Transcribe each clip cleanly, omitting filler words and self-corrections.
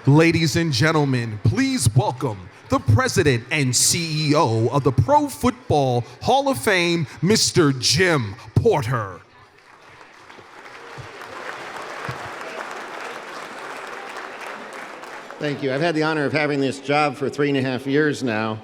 Ladies and gentlemen, please welcome the President and CEO of the Pro Football Hall of Fame, Mr. Jim Porter. Thank you. I've had the honor of having this job for 3.5 years now,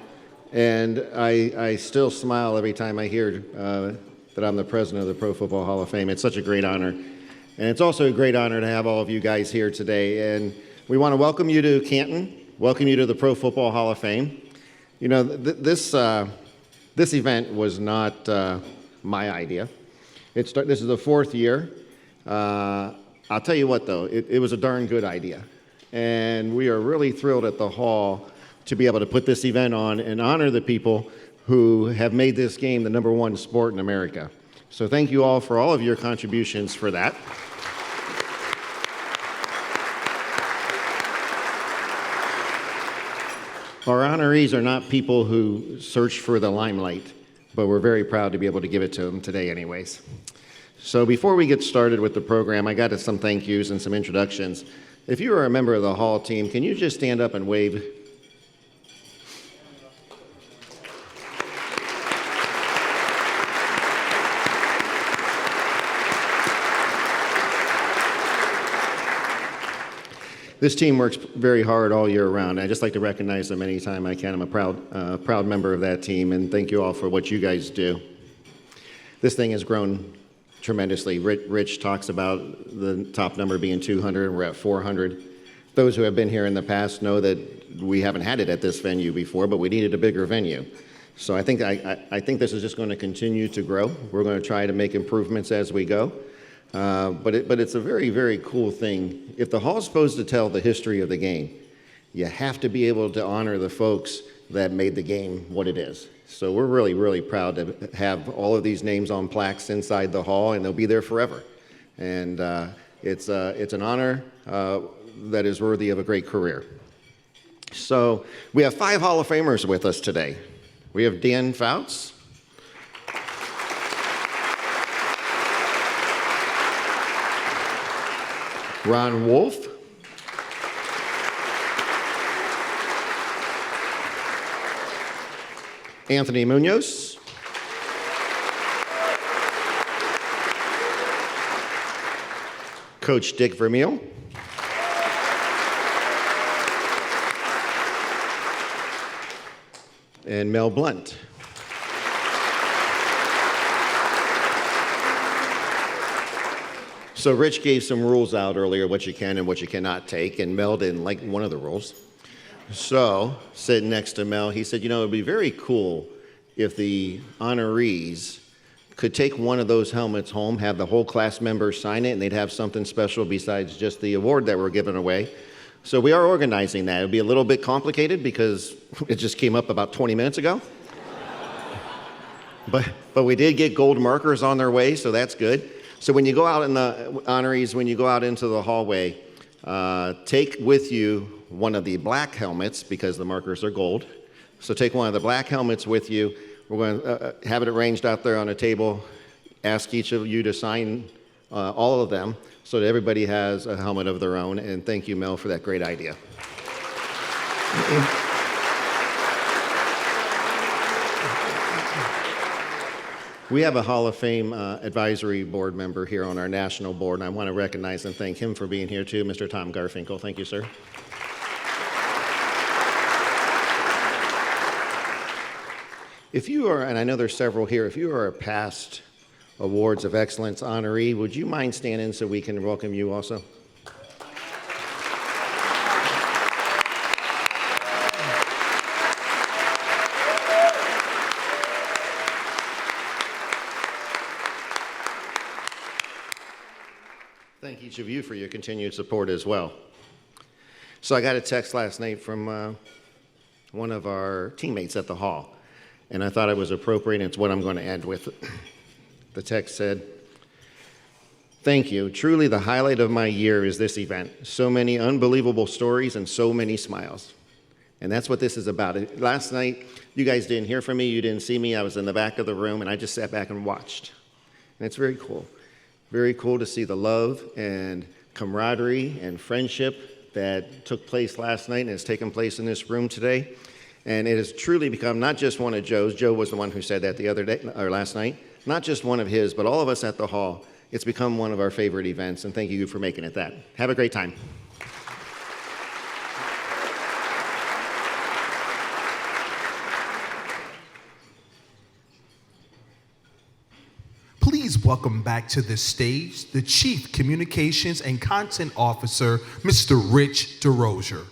and I still smile every time I hear that I'm the president of the Pro Football Hall of Fame. It's such a great honor. And it's also a great honor to have all of you guys here today. And we want to welcome you to Canton, welcome you to the Pro Football Hall of Fame. You know, this event was not my idea. This is the 4th year. I'll tell you what, though, it was a darn good idea. And we are really thrilled at the Hall to be able to put this event on and honor the people who have made this game the #1 sport in America. So thank you all for all of your contributions for that. Our honorees are not people who search for the limelight, but we're very proud to be able to give it to them today anyways. So before we get started with the program, I got some thank yous and some introductions. If you are a member of the Hall team, can you just stand up and wave? This team works very hard all year round. I just like to recognize them anytime I can. I'm a proud member of that team, and thank you all for what you guys do. This thing has grown tremendously. Rich talks about the top number being 200, and we're at 400. Those who have been here in the past know that we haven't had it at this venue before, but we needed a bigger venue. So I think this is just going to continue to grow. We're going to try to make improvements as we go. But it's a very, very cool thing. If the Hall is supposed to tell the history of the game, you have to be able to honor the folks that made the game what it is. So we're really, really proud to have all of these names on plaques inside the Hall, and they'll be there forever. And it's an honor that is worthy of a great career. So we have 5 Hall of Famers with us today. We have Dan Fouts. Ron Wolf. Anthony Munoz. Coach Dick Vermeil. And Mel Blunt. So Rich gave some rules out earlier, what you can and what you cannot take, and Mel didn't like one of the rules. So, sitting next to Mel, he said, you know, it would be very cool if the honorees could take one of those helmets home, have the whole class members sign it, and they'd have something special besides just the award that we're giving away. So we are organizing that. It'll be a little bit complicated because it just came up about 20 minutes ago. But we did get gold markers on their way, so that's good. So when you go out in the honorees, when you go out into the hallway, take with you one of the black helmets because the markers are gold. So take one of the black helmets with you. We're going to have it arranged out there on a table. Ask each of you to sign all of them so that everybody has a helmet of their own. And thank you, Mel, for that great idea. We have a Hall of Fame advisory board member here on our national board, and I want to recognize and thank him for being here too, Mr. Tom Garfinkel. Thank you, sir. If you are, and I know there's several here, if you are a past Awards of Excellence honoree, would you mind standing so we can welcome you also? Thank each of you for your continued support as well. So I got a text last night from one of our teammates at the Hall, and I thought it was appropriate, and it's what I'm going to end with. The text said, "Thank you. Truly the highlight of my year is this event. So many unbelievable stories and so many smiles." And that's what this is about. Last night, you guys didn't hear from me, you didn't see me. I was in the back of the room, and I just sat back and watched. And it's very cool. Very cool to see the love and camaraderie and friendship that took place last night and has taken place in this room today. And it has truly become not just one of Joe's. Joe was the one who said that the other day, or last night. Not just one of his, but all of us at the hall. It's become one of our favorite events, and thank you for making it that. Have a great time. Please welcome back to the stage the Chief Communications and Content Officer, Mr. Rich DeRozier.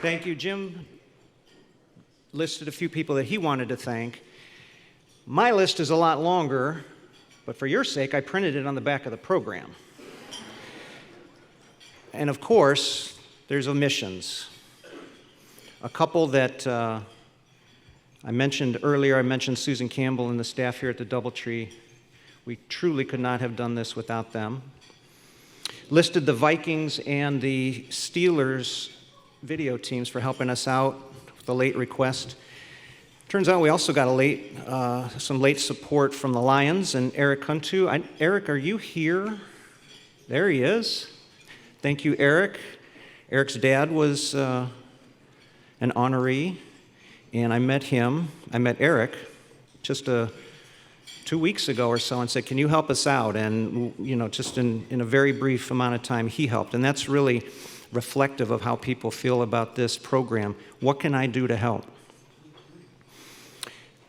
Thank you. Jim listed a few people that he wanted to thank. My list is a lot longer, but for your sake, I printed it on the back of the program. And of course, there's omissions. A couple that I mentioned earlier, I mentioned Susan Campbell and the staff here at the Doubletree. We truly could not have done this without them. Listed the Vikings and the Steelers video teams for helping us out with the late request. Turns out we also got some late support from the Lions and Eric Canton. Eric, are you here? There he is. Thank you, Eric. Eric's dad was an honoree, and I met Eric, just 2 weeks ago or so, and said, can you help us out? And, just in a very brief amount of time, he helped. And that's really reflective of how people feel about this program. What can I do to help?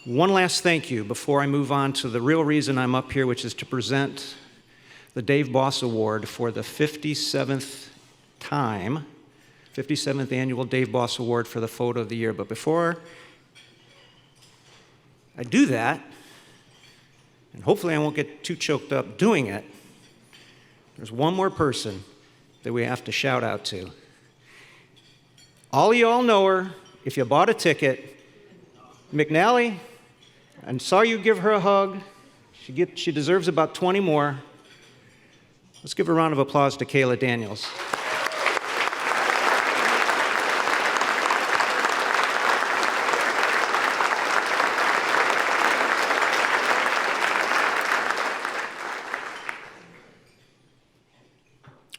One last thank you before I move on to the real reason I'm up here, which is to present the Dave Boss Award for the 57th annual Dave Boss Award for the Photo of the Year. But before I do that, and hopefully I won't get too choked up doing it, there's one more person that we have to shout out to. All of you all know her. If you bought a ticket, McNally, I saw you give her a hug. She deserves about 20 more. Let's give a round of applause to Kayla Daniels.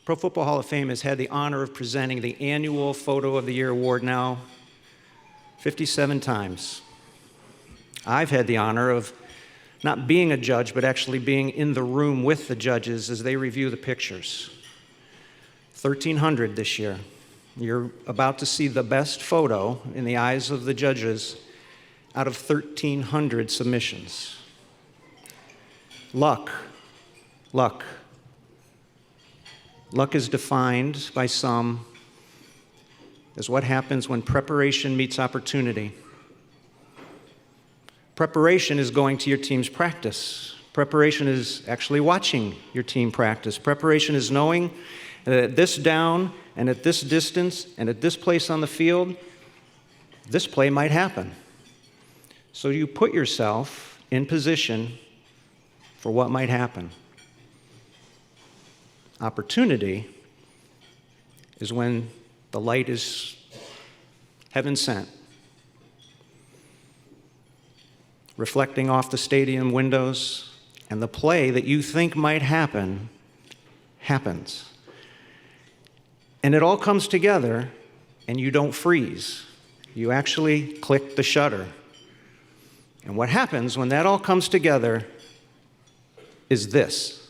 Pro Football Hall of Fame has had the honor of presenting the annual Photo of the Year award now 57 times. I've had the honor of not being a judge, but actually being in the room with the judges as they review the pictures. 1,300 this year. You're about to see the best photo in the eyes of the judges out of 1,300 submissions. Luck. Luck is defined by some as what happens when preparation meets opportunity. Preparation is going to your team's practice. Preparation is actually watching your team practice. Preparation is knowing that at this down and at this distance and at this place on the field, this play might happen. So you put yourself in position for what might happen. Opportunity is when the light is heaven sent, reflecting off the stadium windows, and the play that you think might happen happens. And it all comes together, and you don't freeze. You actually click the shutter. And what happens when that all comes together is this.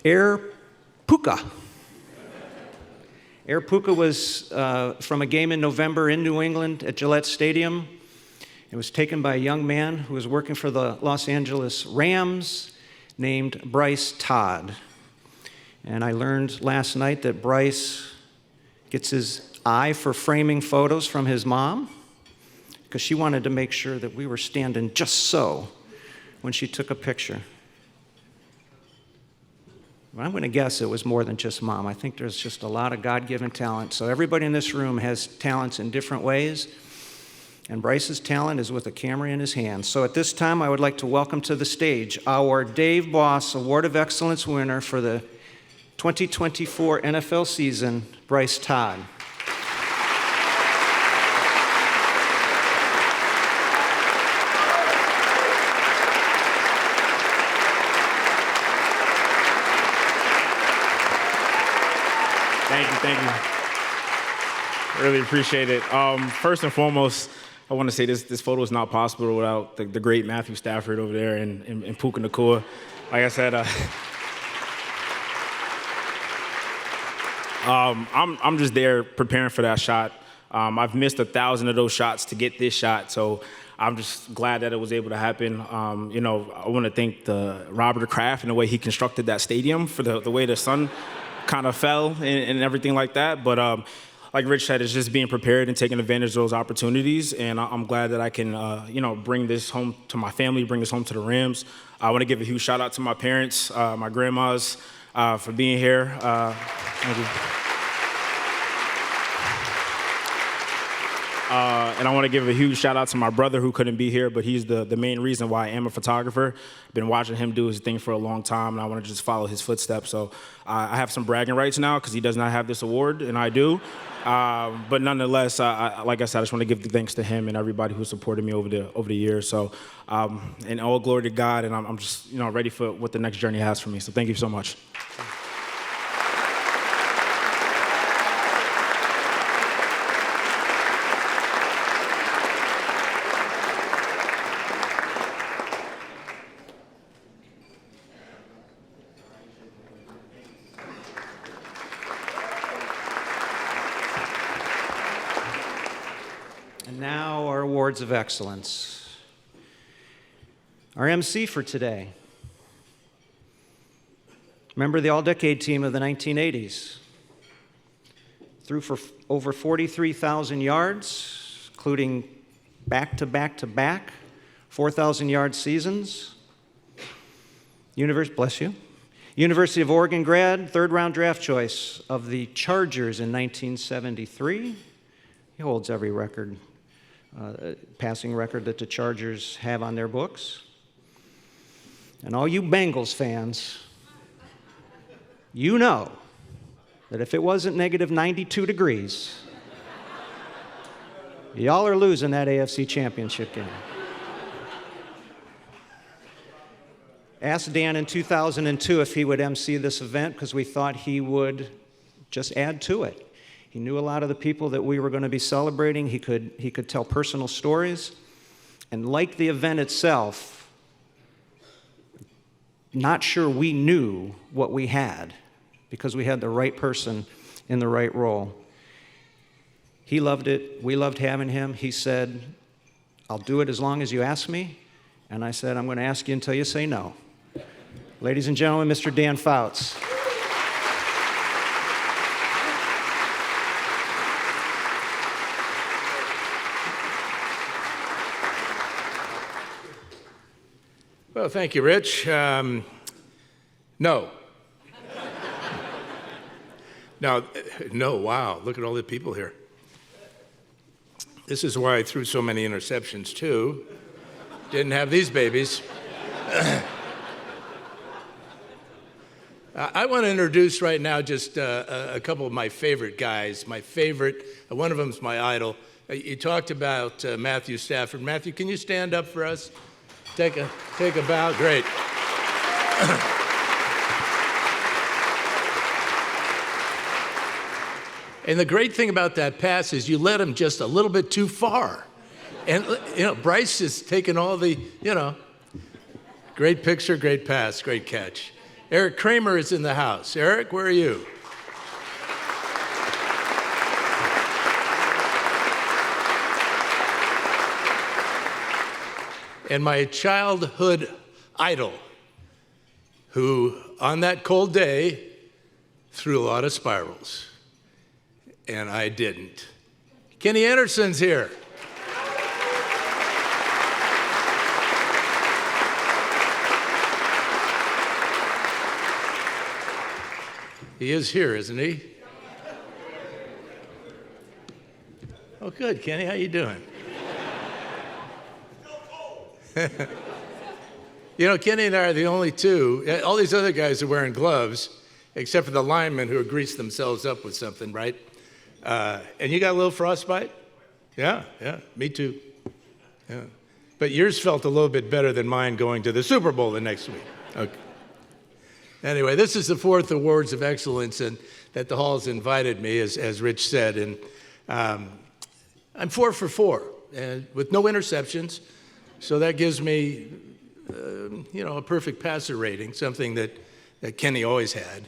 Air Puka. Air Puka was from a game in November in New England at Gillette Stadium. It was taken by a young man who was working for the Los Angeles Rams named Bryce Todd. And I learned last night that Bryce gets his eye for framing photos from his mom because she wanted to make sure that we were standing just so when she took a picture. I'm going to guess it was more than just mom. I think there's just a lot of God-given talent. So everybody in this room has talents in different ways. And Bryce's talent is with a camera in his hand. So at this time, I would like to welcome to the stage our Dave Boss Award of Excellence winner for the 2024 NFL season, Bryce Todd. Thank you. Really appreciate it. First and foremost, I want to say this photo is not possible without the great Matthew Stafford over there and Puka Nacua. Like I said, I'm just there preparing for that shot. I've missed 1,000 of those shots to get this shot, so I'm just glad that it was able to happen. I want to thank Robert Kraft and the way he constructed that stadium for the way the sun kind of fell and everything like that. But like Rich said, it's just being prepared and taking advantage of those opportunities. And I'm glad that I can, bring this home to my family, bring this home to the Rams. I want to give a huge shout out to my parents, my grandmas, for being here. Thank you. And I want to give a huge shout out to my brother who couldn't be here, but he's the main reason why I am a photographer. I've been watching him do his thing for a long time, and I want to just follow his footsteps. So I have some bragging rights now because he does not have this award, and I do. But nonetheless, like I said, I just want to give the thanks to him and everybody who supported me over the years. So, and all glory to God, and I'm just ready for what the next journey has for me. So thank you so much. And now our awards of excellence. Our MC for today. Remember the all-decade team of the 1980s. Threw for over 43,000 yards, including back-to-back-to-back 4,000-yard seasons. Bless you. University of Oregon grad, third-round draft choice of the Chargers in 1973. He holds every record, passing record that the Chargers have on their books. And all you Bengals fans, you know that if it wasn't negative 92 degrees, y'all are losing that AFC Championship game. Asked Dan in 2002 if he would MC this event because we thought he would just add to it. He knew a lot of the people that we were going to be celebrating. He could tell personal stories. And like the event itself, not sure we knew what we had because we had the right person in the right role. He loved it. We loved having him. He said, "I'll do it as long as you ask me." And I said, "I'm going to ask you until you say no." Ladies and gentlemen, Mr. Dan Fouts. Well, thank you, Rich. No. No, wow, look at all the people here. This is why I threw so many interceptions, too. Didn't have these babies. I want to introduce right now just a couple of my favorite guys. My favorite, one of them is my idol. You talked about Matthew Stafford. Matthew, can you stand up for us? Take a bow. Great. And the great thing about that pass is you led him just a little bit too far. And, Bryce has taken all the, great picture, great pass, great catch. Eric Kramer is in the house. Eric, where are you? And my childhood idol, who on that cold day threw a lot of spirals, and I didn't. Kenny Anderson's here. He is here, isn't he? Oh, good, Kenny. How you doing? Kenny and I are the only two. All these other guys are wearing gloves, except for the linemen who have greased themselves up with something, right? And you got a little frostbite? Yeah, me too. Yeah. But yours felt a little bit better than mine going to the Super Bowl the next week. Okay. Anyway, this is the 4th Awards of Excellence and that the Hall's invited me, as Rich said. And I'm 4 for 4, and with no interceptions. So that gives me, a perfect passer rating, something that Kenny always had.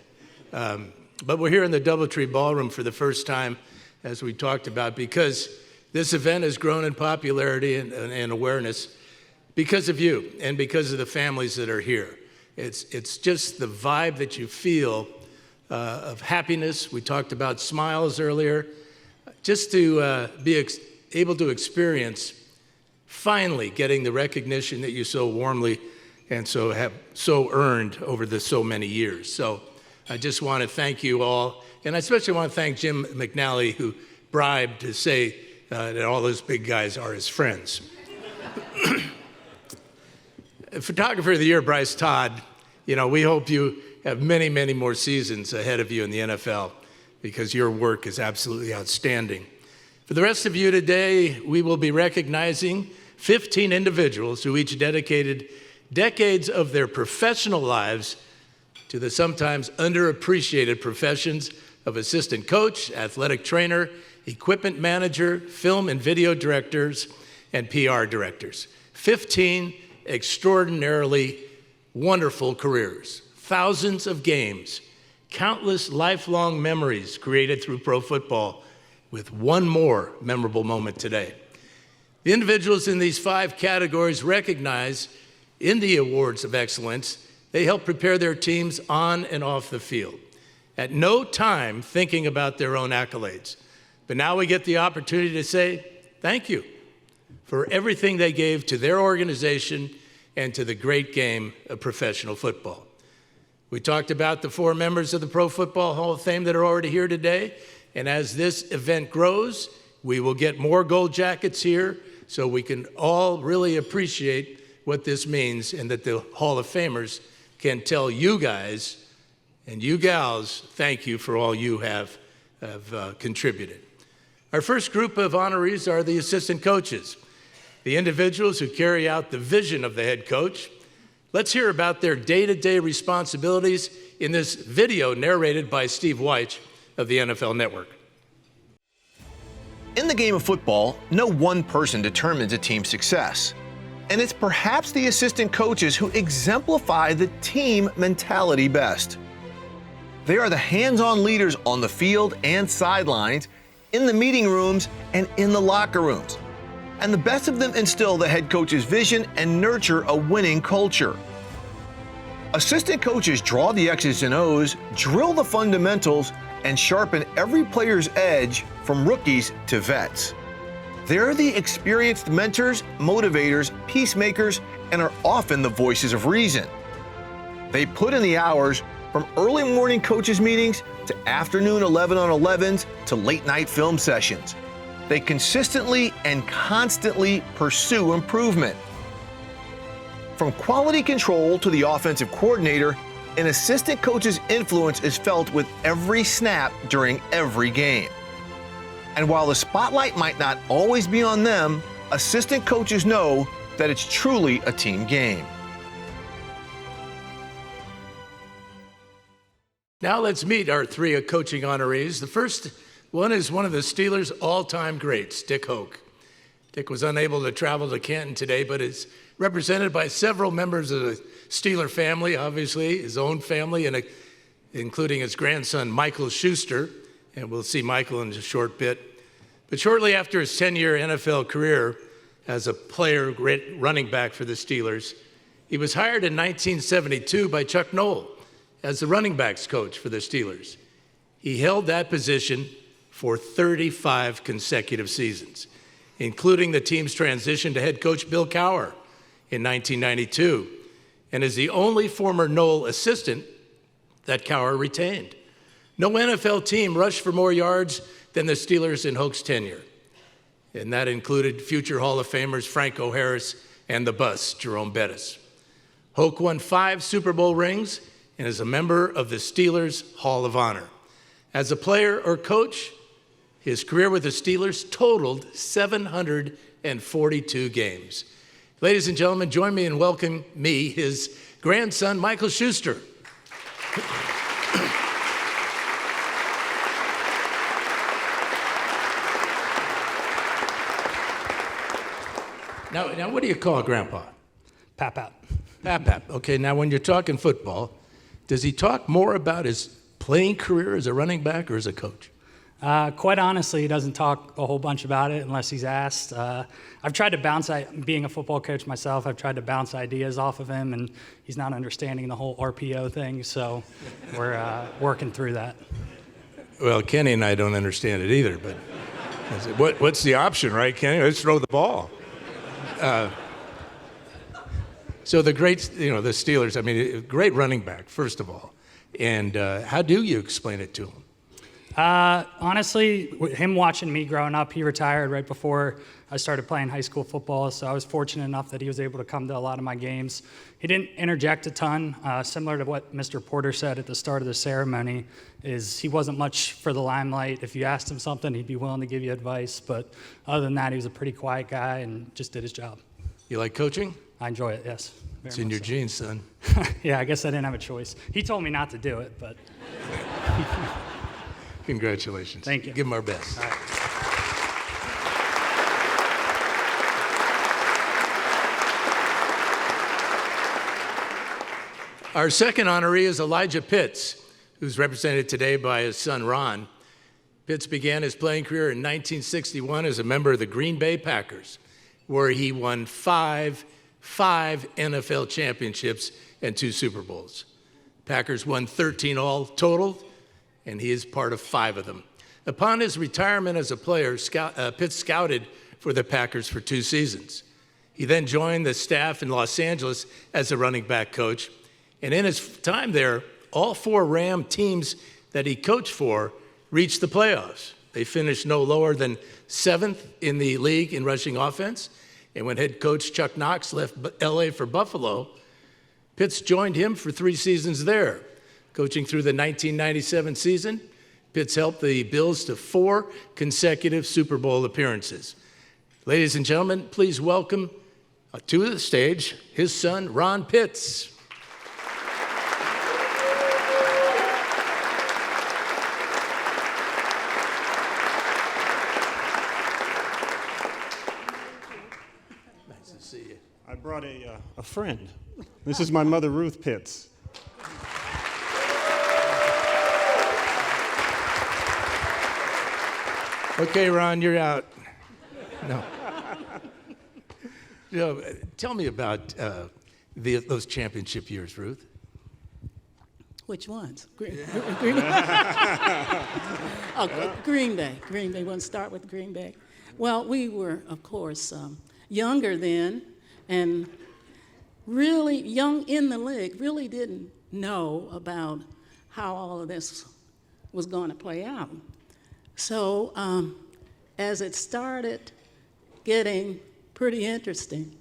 But we're here in the Doubletree Ballroom for the first time, as we talked about, because this event has grown in popularity and awareness because of you and because of the families that are here. It's just the vibe that you feel of happiness. We talked about smiles earlier. Just to be able to experience finally getting the recognition that you so warmly and so have so earned over the so many years. So I just want to thank you all, and I especially want to thank Jim McNally, who bribed to say that all those big guys are his friends. Photographer of the Year, Bryce Todd, we hope you have many, many more seasons ahead of you in the NFL because your work is absolutely outstanding. For the rest of you today, we will be recognizing 15 individuals who each dedicated decades of their professional lives to the sometimes underappreciated professions of assistant coach, athletic trainer, equipment manager, film and video directors, and PR directors. 15 extraordinarily wonderful careers, thousands of games, countless lifelong memories created through pro football, with one more memorable moment today. The individuals in these 5 categories recognized in the Awards of Excellence, they help prepare their teams on and off the field, at no time thinking about their own accolades. But now we get the opportunity to say thank you for everything they gave to their organization and to the great game of professional football. We talked about the 4 members of the Pro Football Hall of Fame that are already here today, and as this event grows, we will get more gold jackets here so we can all really appreciate what this means and that the Hall of Famers can tell you guys and you gals, thank you for all you have contributed. Our first group of honorees are the assistant coaches, the individuals who carry out the vision of the head coach. Let's hear about their day-to-day responsibilities in this video narrated by Steve Weich of the NFL Network. In the game of football, no one person determines a team's success. And it's perhaps the assistant coaches who exemplify the team mentality best. They are the hands-on leaders on the field and sidelines, in the meeting rooms, and in the locker rooms. And the best of them instill the head coach's vision and nurture a winning culture. Assistant coaches draw the X's and O's, drill the fundamentals, and sharpen every player's edge from rookies to vets. They're the experienced mentors, motivators, peacemakers, and are often the voices of reason. They put in the hours from early morning coaches meetings to afternoon 11-on-11s to late night film sessions. They consistently and constantly pursue improvement. From quality control to the offensive coordinator, an assistant coach's influence is felt with every snap during every game. And while the spotlight might not always be on them, assistant coaches know that it's truly a team game. Now let's meet our 3 coaching honorees. The first one is one of the Steelers' all-time greats, Dick Hoke. Dick was unable to travel to Canton today, but is represented by several members of the Steeler family, obviously, his own family, and including his grandson, Michael Schuster. And we'll see Michael in a short bit. But shortly after his 10-year NFL career as a player, great running back for the Steelers, he was hired in 1972 by Chuck Noll as the running backs coach for the Steelers. He held that position for 35 consecutive seasons, including the team's transition to head coach Bill Cowher in 1992, and is the only former Noll assistant that Cowher retained. No NFL team rushed for more yards than the Steelers in Hoke's tenure, and that included future Hall of Famers Franco Harris and the Bus, Jerome Bettis. Hoke won 5 Super Bowl rings and is a member of the Steelers Hall of Honor. As a player or coach, his career with the Steelers totaled 742 games. Ladies and gentlemen, join me in welcoming his grandson, Michael Schuster. Now, what do you call Grandpa? Pap. Pap. Okay, now when you're talking football, does he talk more about his playing career as a running back or as a coach? Quite honestly, he doesn't talk a whole bunch about it unless he's asked. I've tried to bounce, being a football coach myself, I've tried to bounce ideas off of him, and he's not understanding the whole RPO thing, so we're working through that. Well, Kenny and I don't understand it either, but what's the option, right, Kenny? Let's throw the ball. So the the Steelers, I mean, great running back, first of all. And how do you explain it to him? Honestly, him watching me growing up, he retired right before I started playing high school football, so I was fortunate enough that he was able to come to a lot of my games. He didn't interject a ton, similar to what Mr. Porter said at the start of the ceremony, is he wasn't much for the limelight. If you asked him something, he'd be willing to give you advice, but other than that, he was a pretty quiet guy and just did his job. You like coaching? I enjoy it, yes. It's in your genes, son. Yeah, I guess I didn't have a choice. He told me not to do it, but... Congratulations. Thank you. Give him our best. All right. Our second honoree is Elijah Pitts, who's represented today by his son, Ron. Pitts began his playing career in 1961 as a member of the Green Bay Packers, where he won five NFL championships and 2 Super Bowls. Packers won 13 all total, and he is part of 5 of them. Upon his retirement as a player, Pitts scouted for the Packers for 2 seasons. He then joined the staff in Los Angeles as a running back coach, and in his time there, all 4 Ram teams that he coached for reached the playoffs. They finished no lower than 7th in the league in rushing offense, and when head coach Chuck Knox left LA for Buffalo, Pitts joined him for 3 seasons there. Coaching through the 1997 season, Pitts helped the Bills to 4 consecutive Super Bowl appearances. Ladies and gentlemen, please welcome to the stage his son, Ron Pitts. Nice to see you. I brought a friend. This is my mother, Ruth Pitts. Okay, Ron, you're out. No. Tell me about those championship years, Ruth. Which ones? Green Bay. Green Bay. We'll start with Green Bay. Well, we were, of course, younger then, and really young in the league, really didn't know about how all of this was going to play out. So as it started getting pretty interesting,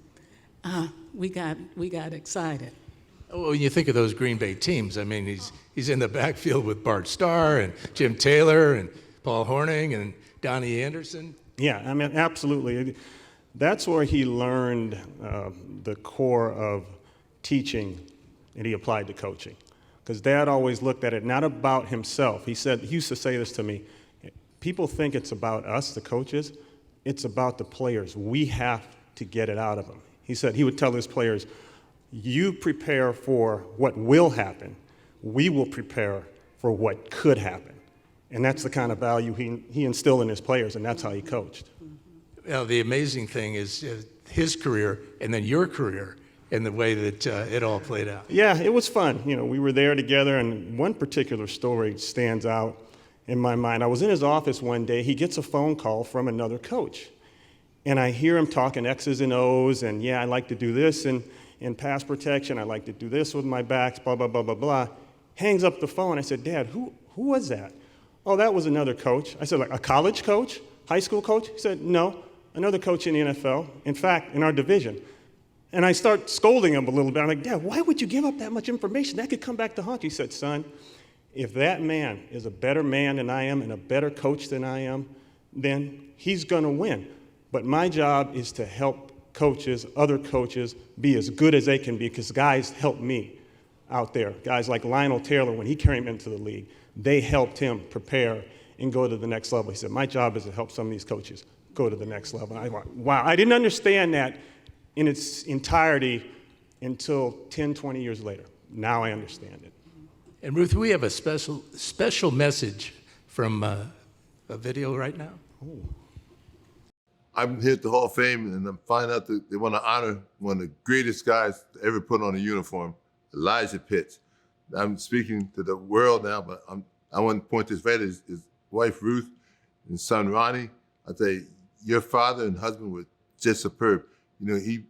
we got excited. Well, when you think of those Green Bay teams, I mean, he's in the backfield with Bart Starr and Jim Taylor and Paul Hornung and Donnie Anderson. Yeah, I mean, absolutely. That's where he learned the core of teaching, and he applied to coaching. Because Dad always looked at it not about himself. He used to say this to me, people think it's about us, the coaches. It's about the players. We have to get it out of them. He said he would tell his players, you prepare for what will happen. We will prepare for what could happen. And that's the kind of value he instilled in his players, and that's how he coached. Well, the amazing thing is his career and then your career and the way that it all played out. Yeah, it was fun. You know, we were there together, and one particular story stands out in my mind. I was in his office one day. He gets a phone call from another coach. And I hear him talking X's and O's, and yeah, I like to do this in pass protection. I like to do this with my backs, blah, blah, blah, blah, blah. Hangs up the phone. I said, Dad, who was that? Oh, that was another coach. I said, like a college coach? High school coach? He said, no, another coach in the NFL. In fact, in our division. And I start scolding him a little bit. I'm like, Dad, why would you give up that much information? That could come back to haunt you. He said, son, if that man is a better man than I am and a better coach than I am, then he's going to win. But my job is to help coaches, other coaches, be as good as they can be, because guys help me. out there. Guys like Lionel Taylor, when he came into the league, they helped him prepare and go to the next level. He said, my job is to help some of these coaches go to the next level. And I went, wow, I didn't understand that in its entirety until 10, 20 years later. Now I understand it. And Ruth, we have a special message from a video right now. Oh. I'm here at the Hall of Fame, and I'm finding out that they want to honor one of the greatest guys to ever put on a uniform, Elijah Pitts. I'm speaking to the world now, but I want to point this right at his wife, Ruth, and son, Ronnie. I say, your father and husband were just superb. You know, he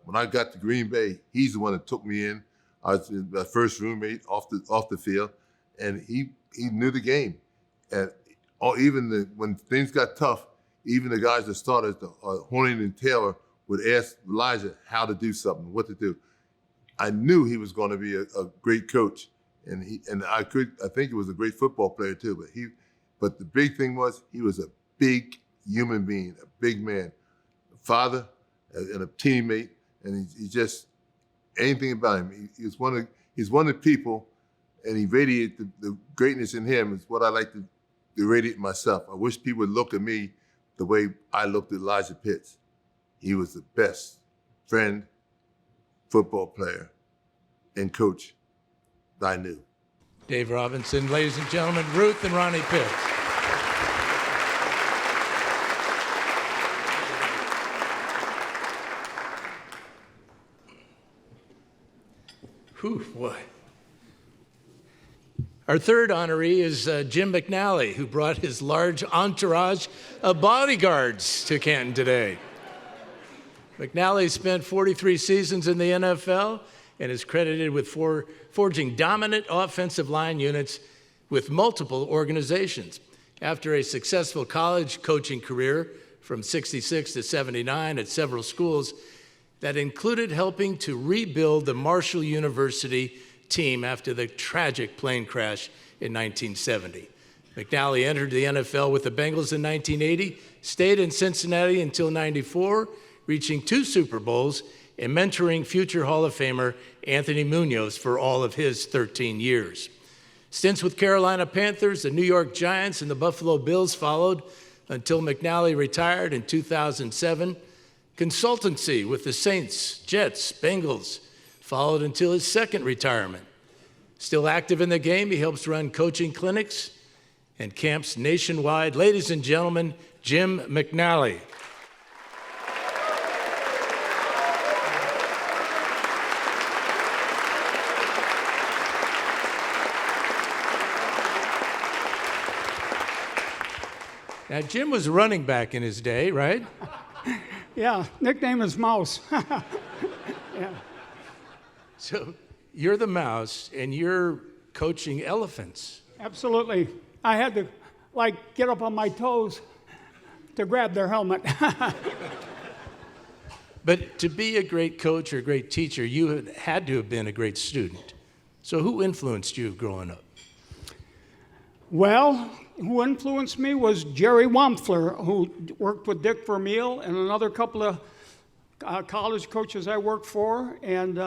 when I got to Green Bay, he's the one that took me in. I was my first roommate off the field, and he knew the game. And when things got tough, even the guys that started, Horning and Taylor, would ask Elijah how to do something, what to do. I knew he was going to be a great coach, and I think he was a great football player too. But the big thing was he was a big human being, a big man, a father, and a teammate, and he just anything about him. He's one of the people, and he radiated the greatness in him is what I like to radiate myself. I wish people would look at me the way I looked at Elijah Pitts. He was the best friend, football player, and coach that I knew. Dave Robinson, ladies and gentlemen, Ruth and Ronnie Pitts. Whew, boy. Our third honoree is Jim McNally, who brought his large entourage of bodyguards to Canton today. McNally spent 43 seasons in the NFL and is credited with forging dominant offensive line units with multiple organizations. After a successful college coaching career from 66 to 79 at several schools, that included helping to rebuild the Marshall University team after the tragic plane crash in 1970. McNally entered the NFL with the Bengals in 1980, stayed in Cincinnati until 94, reaching 2 Super Bowls and mentoring future Hall of Famer Anthony Munoz for all of his 13 years. Stints with Carolina Panthers, the New York Giants, and the Buffalo Bills followed until McNally retired in 2007. Consultancy with the Saints, Jets, Bengals followed until his second retirement. Still active in the game, he helps run coaching clinics and camps nationwide. Ladies and gentlemen, Jim McNally. Now, Jim was a running back in his day, right? Yeah, nickname is Mouse. Yeah. So you're the mouse, and you're coaching elephants. Absolutely. I had to, get up on my toes to grab their helmet. But to be a great coach or a great teacher, you had to have been a great student. So who influenced you growing up? Well, who influenced me was Jerry Wampfler, who worked with Dick Vermeil and another couple of college coaches I worked for, and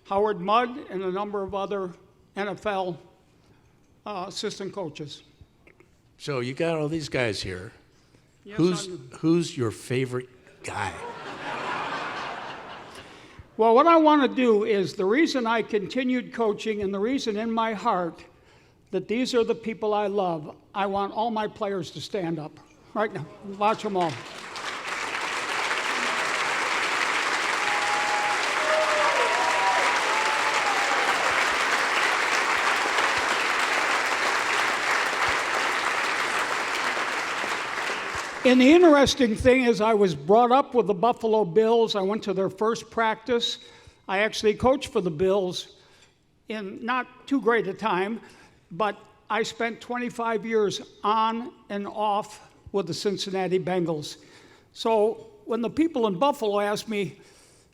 Howard Mudd and a number of other NFL assistant coaches. So you got all these guys here. Yes, Who's your favorite guy? Well, what I want to do is the reason I continued coaching and the reason in my heart that these are the people I love, I want all my players to stand up right now. Watch them all. And the interesting thing is I was brought up with the Buffalo Bills. I went to their first practice. I actually coached for the Bills in not too great a time, but I spent 25 years on and off with the Cincinnati Bengals. So when the people in Buffalo asked me,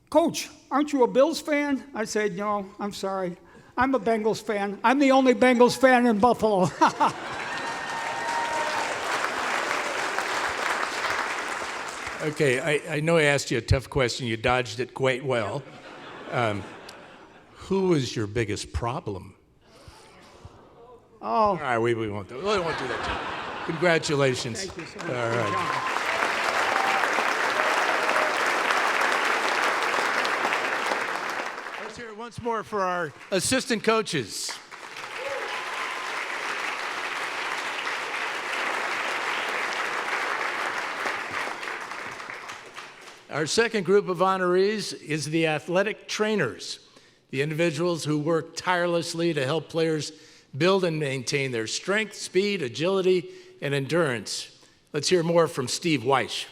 Coach, aren't you a Bills fan? I said, no, I'm sorry. I'm a Bengals fan. I'm the only Bengals fan in Buffalo. Okay, I know I asked you a tough question. You dodged it quite well. Who is your biggest problem? Oh, All right, we won't do that, Jim. Congratulations. thank you so much. All right. Let's hear it once more for our assistant coaches. Our second group of honorees is the athletic trainers, the individuals who work tirelessly to help players build and maintain their strength, speed, agility, and endurance. Let's hear more from Steve Weish.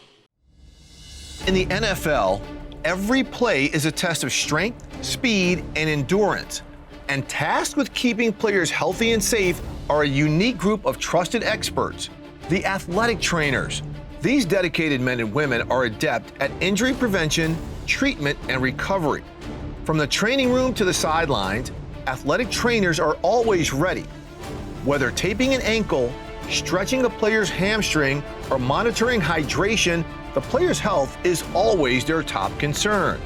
In the NFL, every play is a test of strength, speed, and endurance. And tasked with keeping players healthy and safe are a unique group of trusted experts, the athletic trainers. These dedicated men and women are adept at injury prevention, treatment, and recovery. From the training room to the sidelines, athletic trainers are always ready. Whether taping an ankle, stretching a player's hamstring, or monitoring hydration, the player's health is always their top concern.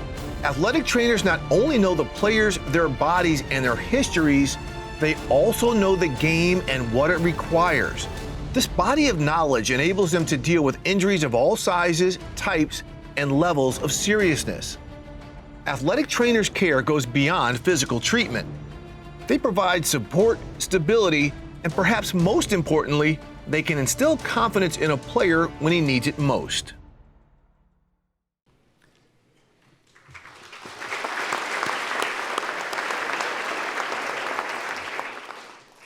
Athletic trainers not only know the players, their bodies, and their histories, they also know the game and what it requires. This body of knowledge enables them to deal with injuries of all sizes, types, and levels of seriousness. Athletic trainers' care goes beyond physical treatment. They provide support, stability, and perhaps most importantly, they can instill confidence in a player when he needs it most.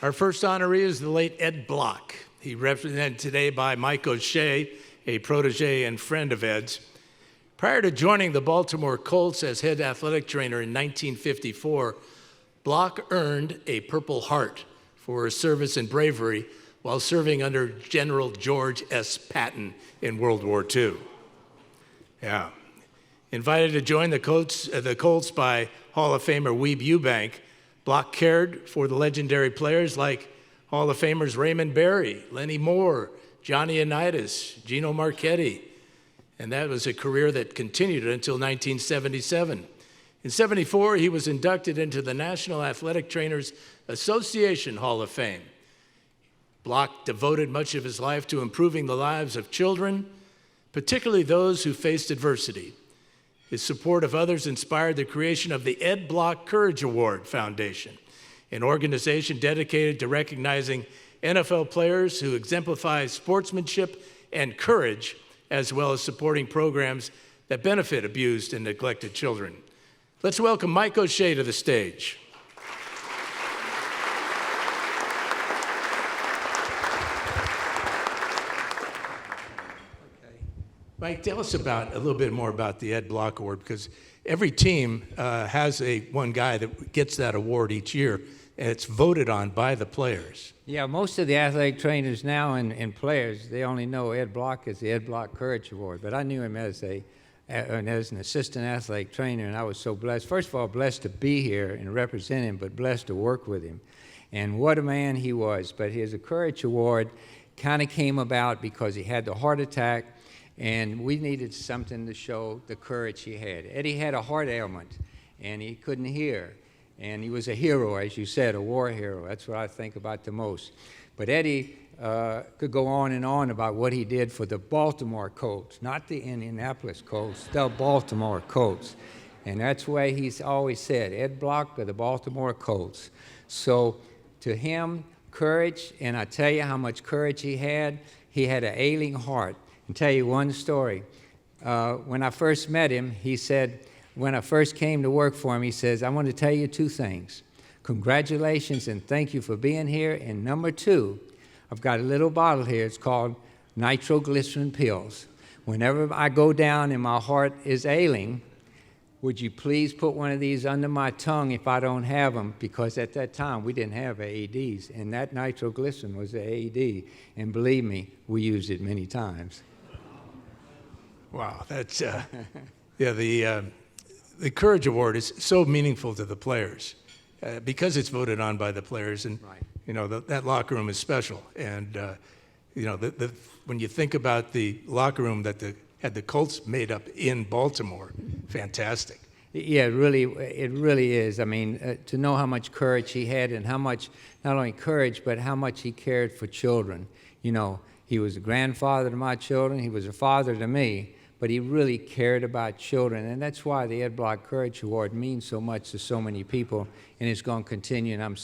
Our first honoree is the late Ed Block. He represented today by Mike O'Shea, a protege and friend of Ed's. Prior to joining the Baltimore Colts as head athletic trainer in 1954, Block earned a Purple Heart for his service and bravery while serving under General George S. Patton in World War II. Yeah. Invited to join the Colts by Hall of Famer Weeb Eubank, Block cared for the legendary players like Hall of Famers Raymond Berry, Lenny Moore, Johnny Unitas, Gino Marchetti, and that was a career that continued until 1977. In '74, he was inducted into the National Athletic Trainers Association Hall of Fame. Block devoted much of his life to improving the lives of children, particularly those who faced adversity. His support of others inspired the creation of the Ed Block Courage Award Foundation, an organization dedicated to recognizing NFL players who exemplify sportsmanship and courage, as well as supporting programs that benefit abused and neglected children. Let's welcome Mike O'Shea to the stage. Mike, tell us a little bit more about the Ed Block Award, because every team has one guy that gets that award each year, and it's voted on by the players. Yeah, most of the athletic trainers now and players, they only know Ed Block as the Ed Block Courage Award, but I knew him as an assistant athletic trainer, and I was so blessed. First of all, blessed to be here and represent him, but blessed to work with him. And what a man he was. But his Courage Award kind of came about because he had the heart attack, and we needed something to show the courage he had. Eddie had a heart ailment, and he couldn't hear. And he was a hero, as you said, a war hero. That's what I think about the most. But Eddie could go on and on about what he did for the Baltimore Colts, not the Indianapolis Colts, the Baltimore Colts. And that's why he's always said, Ed Block of the Baltimore Colts. So to him, courage, and I tell you how much courage he had an ailing heart. And tell you one story. When I first met him, he said, when I first came to work for him, he says, I want to tell you two things. Congratulations and thank you for being here. And number two, I've got a little bottle here. It's called nitroglycerin pills. Whenever I go down and my heart is ailing, would you please put one of these under my tongue if I don't have them? Because at that time, we didn't have AEDs, and that nitroglycerin was the AED. And believe me, we used it many times. Wow, that's, yeah, the Courage Award is so meaningful to the players because it's voted on by the players, and right. You know that locker room is special. And you know when you think about the locker room that had the Colts made up in Baltimore, fantastic. Yeah, it really is. I mean, to know how much courage he had and how much, not only courage, but how much he cared for children. You know, he was a grandfather to my children, he was a father to me, but he really cared about children. And that's why the Ed Block Courage Award means so much to so many people, and it's going to continue. And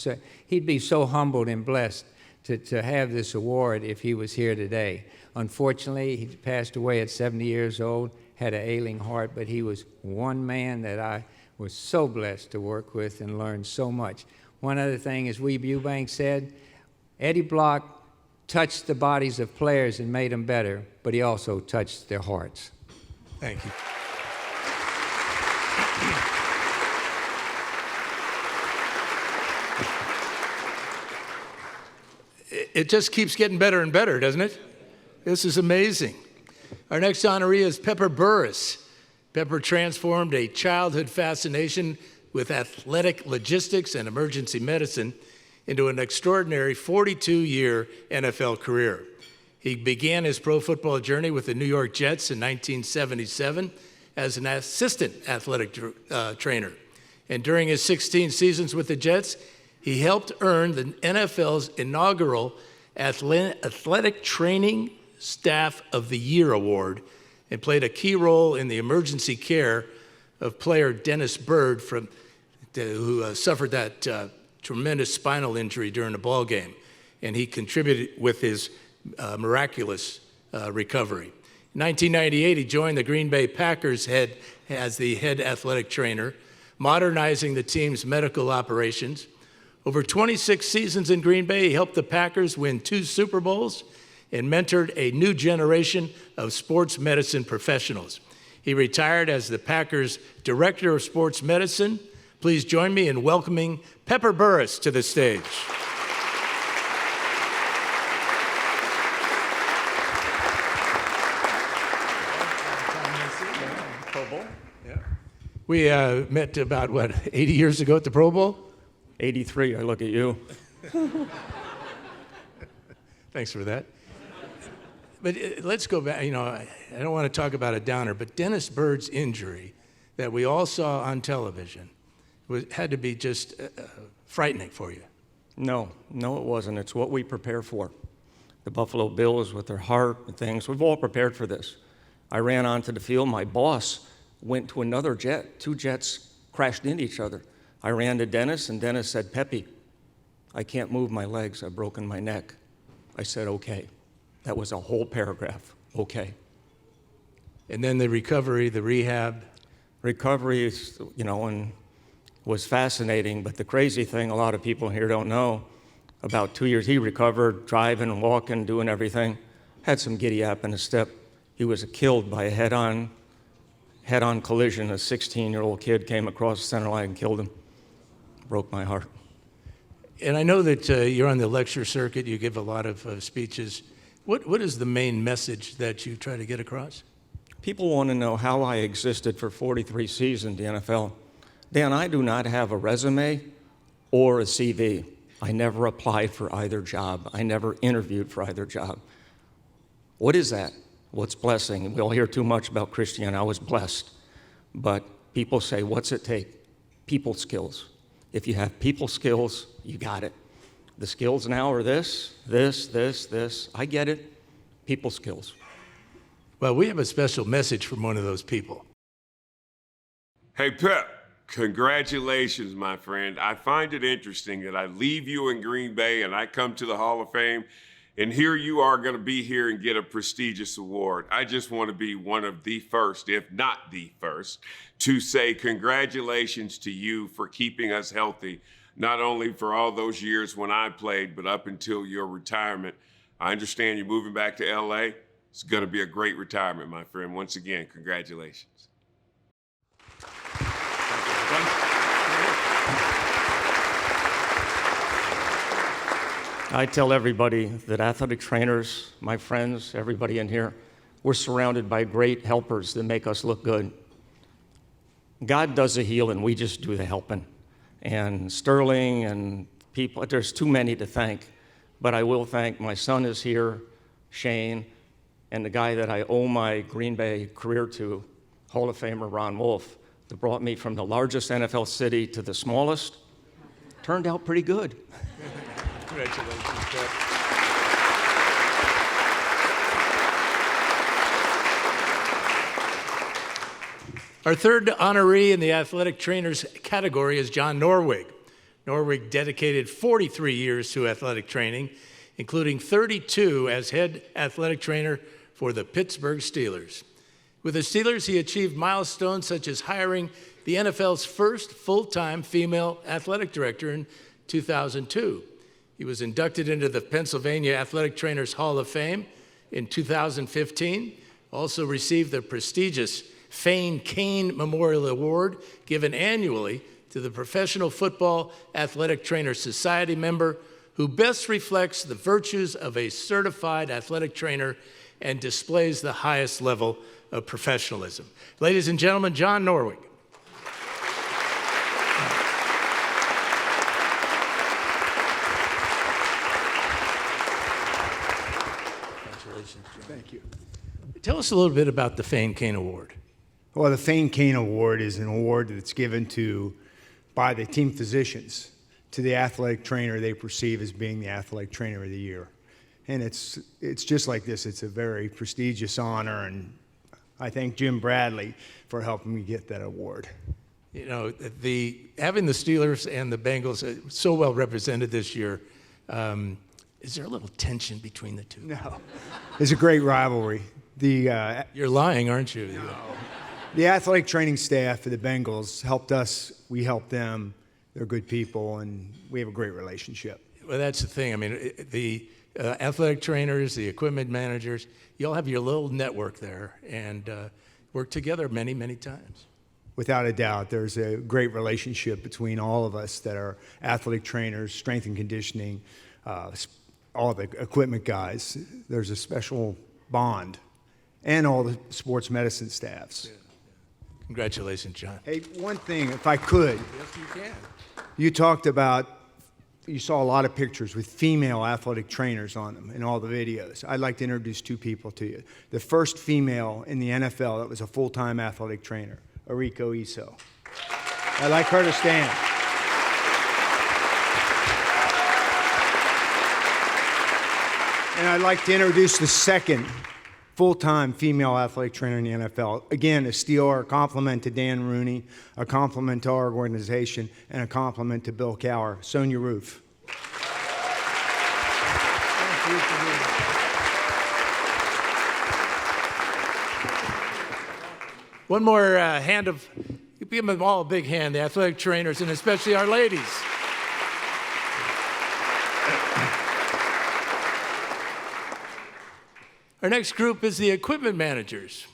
he'd be so humbled and blessed to have this award if he was here today. Unfortunately, he passed away at 70 years old, had an ailing heart, but he was one man that I was so blessed to work with and learn so much. One other thing, as Weeb Eubank said, Eddie Block touched the bodies of players and made them better, but he also touched their hearts. Thank you. It just keeps getting better and better, doesn't it? This is amazing. Our next honoree is Pepper Burris. Pepper transformed a childhood fascination with athletic logistics and emergency medicine into an extraordinary 42-year NFL career. He began his pro football journey with the New York Jets in 1977 as an assistant athletic trainer. And during his 16 seasons with the Jets, he helped earn the NFL's inaugural Athletic Training Staff of the Year award and played a key role in the emergency care of player Dennis Byrd who suffered that tremendous spinal injury during a ball game. And he contributed with his miraculous recovery. In 1998, he joined the Green Bay Packers as the head athletic trainer, modernizing the team's medical operations. Over 26 seasons in Green Bay, he helped the Packers win 2 Super Bowls and mentored a new generation of sports medicine professionals. He retired as the Packers Director of Sports Medicine. Please join me in welcoming Pepper Burris to the stage. We met about, 80 years ago at the Pro Bowl? 83, I look at you. Thanks for that. But let's go back. You know, I don't want to talk about a downer, but Dennis Byrd's injury that we all saw on television had to be just frightening for you. No, it wasn't. It's what we prepare for. The Buffalo Bills with their heart and things, we've all prepared for this. I ran onto the field. My boss went to another jet. 2 jets crashed into each other. I ran to Dennis, and Dennis said, "Peppy, I can't move my legs. I've broken my neck." I said, "Okay." That was a whole paragraph. Okay. And then the recovery, the rehab. Recovery is, and was fascinating, but the crazy thing a lot of people here don't know, about 2 years he recovered, driving, walking, doing everything, had some giddy up in his step. He was killed by a head-on collision. A 16-year-old kid came across the center line and killed him. Broke my heart. And I know that you're on the lecture circuit, you give a lot of speeches. What is the main message that you try to get across? People want to know how I existed for 43 seasons in the NFL. Dan, I do not have a resume or a CV. I never applied for either job. I never interviewed for either job. What is that? Well, it's blessing. We all hear too much about Christianity. I was blessed. But people say, what's it take? People skills. If you have people skills, you got it. The skills now are this. I get it. People skills. Well, we have a special message from one of those people. Hey, Pep, congratulations, my friend. I find it interesting that I leave you in Green Bay and I come to the Hall of Fame, and here you are going to be here and get a prestigious award. I just want to be one of the first, if not the first, to say congratulations to you for keeping us healthy, not only for all those years when I played, but up until your retirement. I understand you're moving back to LA. It's going to be a great retirement, my friend. Once again, congratulations. I tell everybody that athletic trainers, my friends, everybody in here, we're surrounded by great helpers that make us look good. God does the healing, we just do the helping. And Sterling and people, there's too many to thank, but I will thank my son is here, Shane, and the guy that I owe my Green Bay career to, Hall of Famer Ron Wolf. that brought me from the largest NFL city to the smallest. Turned out pretty good. Congratulations, Pep. Our third honoree in the athletic trainers category is John Norwig. Norwig dedicated 43 years to athletic training, including 32 as head athletic trainer for the Pittsburgh Steelers. With the Steelers, he achieved milestones such as hiring the NFL's first full-time female athletic director in 2002. He was inducted into the Pennsylvania Athletic Trainers Hall of Fame in 2015, also received the prestigious Fane Kane Memorial Award given annually to the Professional Football Athletic Trainers Society member who best reflects the virtues of a certified athletic trainer and displays the highest level of professionalism. Ladies and gentlemen, John Norwig. Congratulations, John. Thank you. Tell us a little bit about the Fane Kane Award. Well, the Fane Kane Award is an award that's given by the team physicians to the athletic trainer they perceive as being the athletic trainer of the year. And it's just like this. It's a very prestigious honor, and I thank Jim Bradley for helping me get that award. You know, having the Steelers and the Bengals so well represented this year, is there a little tension between the two? No. It's a great rivalry. You're lying, aren't you? No. The athletic training staff for the Bengals helped us. We helped them. They're good people, and we have a great relationship. Well, that's the thing. I mean, the athletic trainers, the equipment managers, you all have your little network there and work together many, many times. Without a doubt, there's a great relationship between all of us that are athletic trainers, strength and conditioning, all the equipment guys. There's a special bond, and all the sports medicine staffs. Yeah. Congratulations, John. Hey, one thing, if I could. Yes, you can. You saw a lot of pictures with female athletic trainers on them in all the videos. I'd like to introduce two people to you. The first female in the NFL that was a full-time athletic trainer, Ariko Iso. I'd like her to stand. And I'd like to introduce the second full-time female athletic trainer in the NFL. Again, a steal, a compliment to Dan Rooney, a compliment to our organization, and a compliment to Bill Cowher. Sonia Roof. Thank you for being here. One more hand of, give them all a big hand, the athletic trainers, and especially our ladies. Our next group is the equipment managers.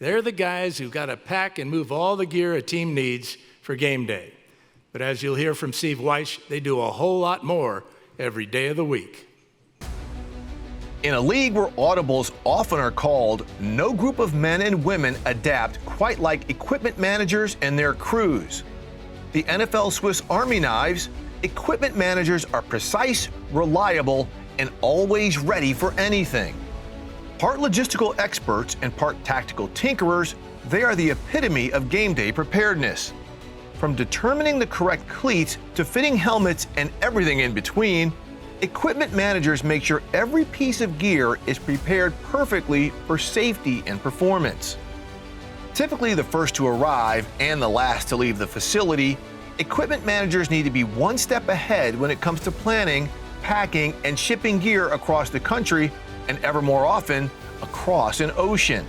They're the guys who've got to pack and move all the gear a team needs for game day. But as you'll hear from Steve Weiss, they do a whole lot more every day of the week. In a league where audibles often are called, no group of men and women adapt quite like equipment managers and their crews. The NFL Swiss Army knives, equipment managers are precise, reliable, and always ready for anything. Part logistical experts and part tactical tinkerers, they are the epitome of game day preparedness. From determining the correct cleats to fitting helmets and everything in between, equipment managers make sure every piece of gear is prepared perfectly for safety and performance. Typically the first to arrive and the last to leave the facility, equipment managers need to be one step ahead when it comes to planning, packing, and shipping gear across the country, and ever more often, across an ocean.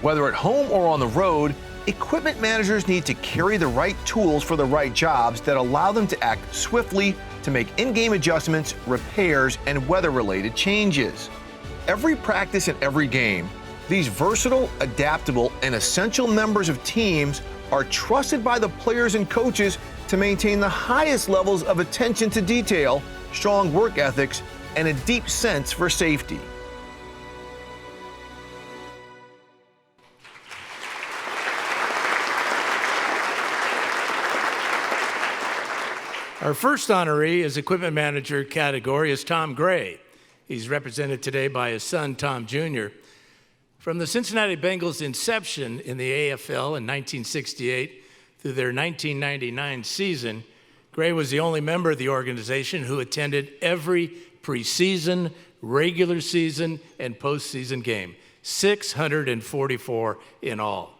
Whether at home or on the road, equipment managers need to carry the right tools for the right jobs that allow them to act swiftly to make in-game adjustments, repairs, and weather-related changes. Every practice and every game, these versatile, adaptable, and essential members of teams are trusted by the players and coaches to maintain the highest levels of attention to detail, strong work ethics, and a deep sense for safety. Our first honoree is equipment manager category is Tom Gray. He's represented today by his son, Tom Jr. From the Cincinnati Bengals' inception in the AFL in 1968 through their 1999 season, Gray was the only member of the organization who attended every preseason, regular season, and postseason game, 644 in all.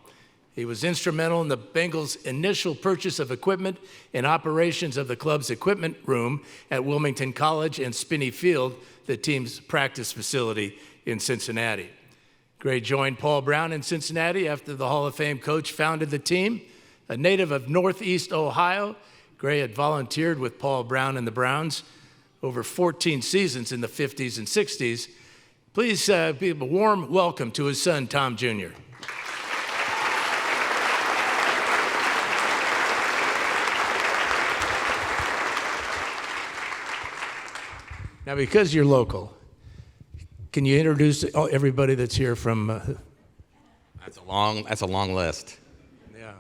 He was instrumental in the Bengals' initial purchase of equipment and operations of the club's equipment room at Wilmington College and Spinney Field, the team's practice facility in Cincinnati. Gray joined Paul Brown in Cincinnati after the Hall of Fame coach founded the team. A native of Northeast Ohio, Gray had volunteered with Paul Brown and the Browns over 14 seasons in the 50s and 60s. Please give a warm welcome to his son, Tom Jr. Now, because you're local, can you introduce everybody that's here from? That's a long list. Yeah.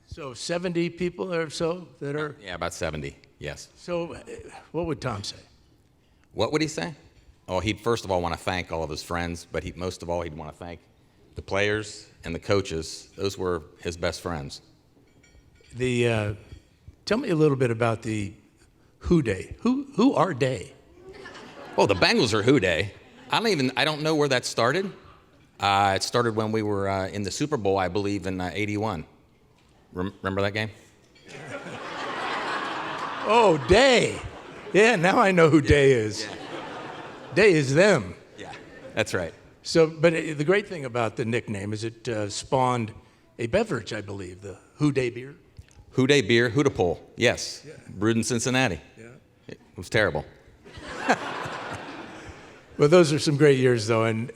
So 70 people or so that are. Yeah, about 70. Yes. So, what would Tom say? What would he say? Oh, he'd first of all want to thank all of his friends, but most of all, he'd want to thank the players and the coaches. Those were his best friends. Tell me a little bit about the Who Day. Who are they? Well, the Bengals are Who Day. I don't know where that started. It started when we were in the Super Bowl, I believe, in '81. Remember that game? Oh, Day. Yeah, now I know who Day is. Yeah. Day is them. Yeah, that's right. So, but the great thing about the nickname is it spawned a beverage, I believe, the Who Day beer. Who Day beer, Hootapole. Yes, Yeah. brewed in Cincinnati. Yeah. It was terrible. Well, those are some great years, though, and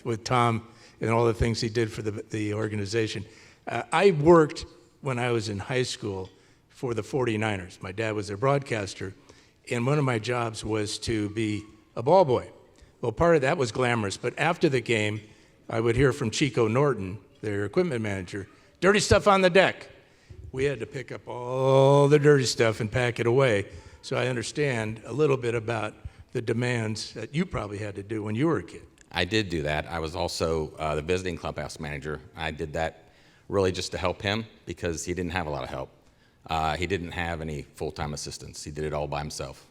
with Tom and all the things he did for the organization. I worked when I was in high school for the 49ers. My dad was their broadcaster, and one of my jobs was to be a ball boy. Well, part of that was glamorous, but after the game, I would hear from Chico Norton, their equipment manager, dirty stuff on the deck. We had to pick up all the dirty stuff and pack it away. So I understand a little bit about the demands that you probably had to do when you were a kid. I did do that. I was also the visiting clubhouse manager. I did that really just to help him because he didn't have a lot of help. He didn't have any full-time assistants. He did it all by himself.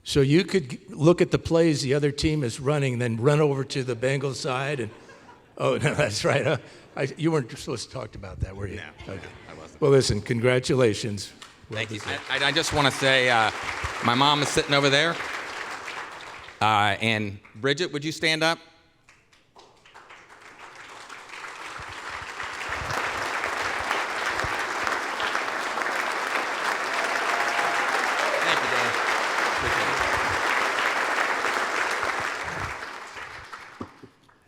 So you could look at the plays the other team is running, then run over to the Bengals side and, oh, no, that's right. Huh? You weren't supposed to talk about that, were you? No, okay. I wasn't. Well, listen, congratulations. Thank you. I just want to say my mom is sitting over there. And Bridget, would you stand up? Thank you, Dan.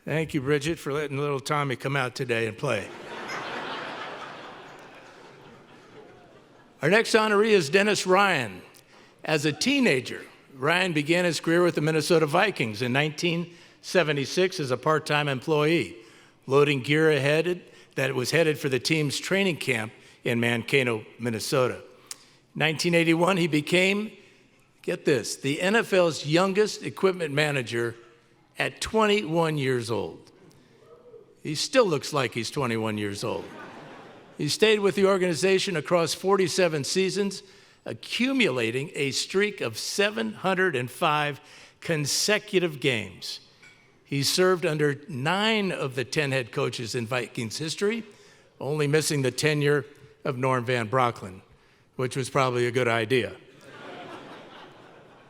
Thank you, Bridget, for letting little Tommy come out today and play. Our next honoree is Dennis Ryan. As a teenager, Ryan began his career with the Minnesota Vikings in 1976 as a part-time employee, loading gear that was headed for the team's training camp in Mankato, Minnesota. 1981, he became, get this, the NFL's youngest equipment manager at 21 years old. He still looks like he's 21 years old. He stayed with the organization across 47 seasons, accumulating a streak of 705 consecutive games. He served under 9 of the 10 head coaches in Vikings history, only missing the tenure of Norm Van Brocklin, which was probably a good idea.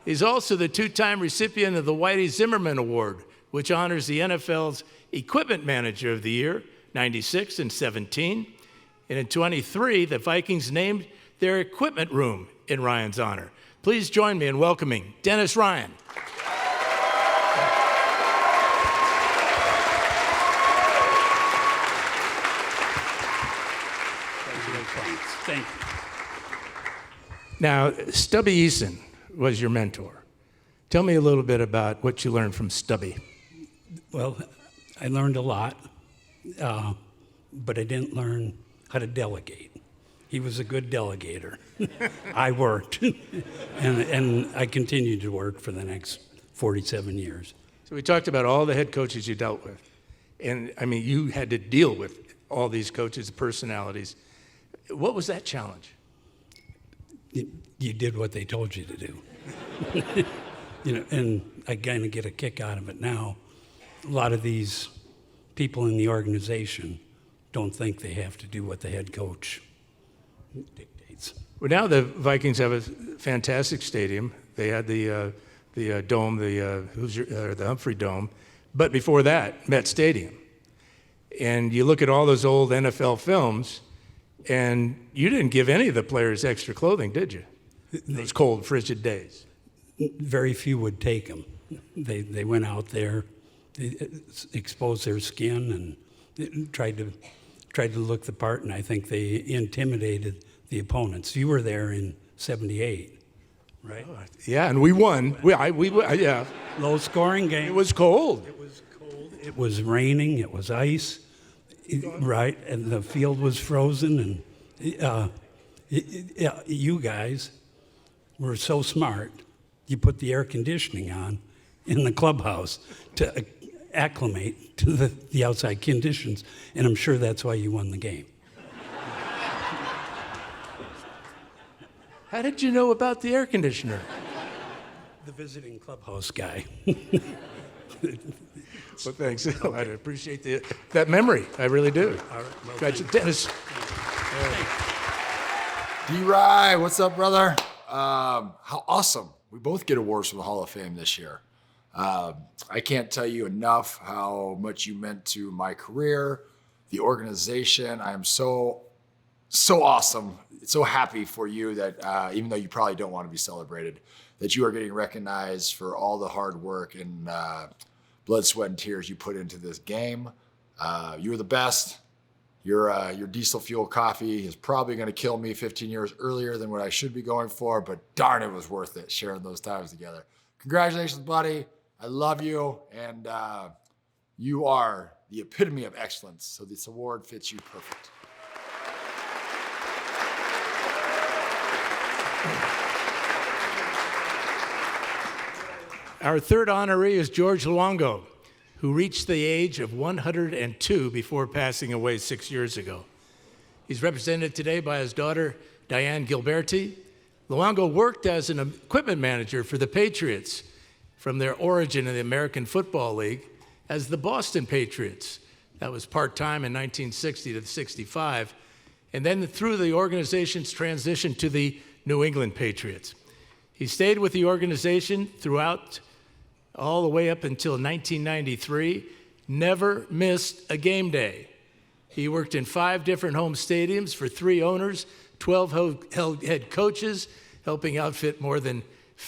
He's also the 2-time recipient of the Whitey Zimmerman Award, which honors the NFL's Equipment Manager of the Year, 96 and 17. And in 23, the Vikings named their equipment room in Ryan's honor. Please join me in welcoming Dennis Ryan. Thank you. Now, Stubby Eason was your mentor. Tell me a little bit about what you learned from Stubby. Well, I learned a lot, but I didn't learn how to delegate. He was a good delegator. I worked, and I continued to work for the next 47 years. So we talked about all the head coaches you dealt with. And, I mean, you had to deal with all these coaches, personalities. What was that challenge? You did what they told you to do. And I kind of get a kick out of it now. A lot of these people in the organization don't think they have to do what the head coach dictates. Well, now the Vikings have a fantastic stadium. They had the dome, the Humphrey Dome, but before that, Met Stadium. And you look at all those old NFL films, and you didn't give any of the players extra clothing, did you? Those cold, frigid days. Very few would take them. They went out there, exposed their skin, and tried to look the part. And I think they intimidated the opponents. You were there in '78, right? Yeah, and we won. Yeah. Low scoring game. It was cold. It was cold. It was raining. It was ice. Right, and the field was frozen, and you guys were so smart. You put the air conditioning on in the clubhouse to acclimate to the outside conditions, and I'm sure that's why you won the game. How did you know about the air conditioner? The visiting clubhouse guy. Well, thanks. I appreciate that memory. I really do. All right, well, Congratulations, Dennis. D-Rye, what's up, brother? How awesome. We both get awards from the Hall of Fame this year. I can't tell you enough how much you meant to my career, the organization. I am so awesome. So happy for you that even though you probably don't want to be celebrated, that you are getting recognized for all the hard work and blood, sweat, and tears you put into this game. You were the best. Your diesel fuel coffee is probably going to kill me 15 years earlier than what I should be going for, but darn, it was worth it sharing those times together. Congratulations, buddy. I love you, and you are the epitome of excellence, so this award fits you perfect. Our third honoree is George Luongo, who reached the age of 102 before passing away 6 years ago. He's represented today by his daughter, Diane Gilberti. Luongo worked as an equipment manager for the Patriots from their origin in the American Football League as the Boston Patriots. That was part-time in 1960 to 65, and then through the organization's transition to the New England Patriots. He stayed with the organization throughout all the way up until 1993, never missed a game day. He worked in 5 different home stadiums for 3 owners, 12 head coaches, helping outfit more than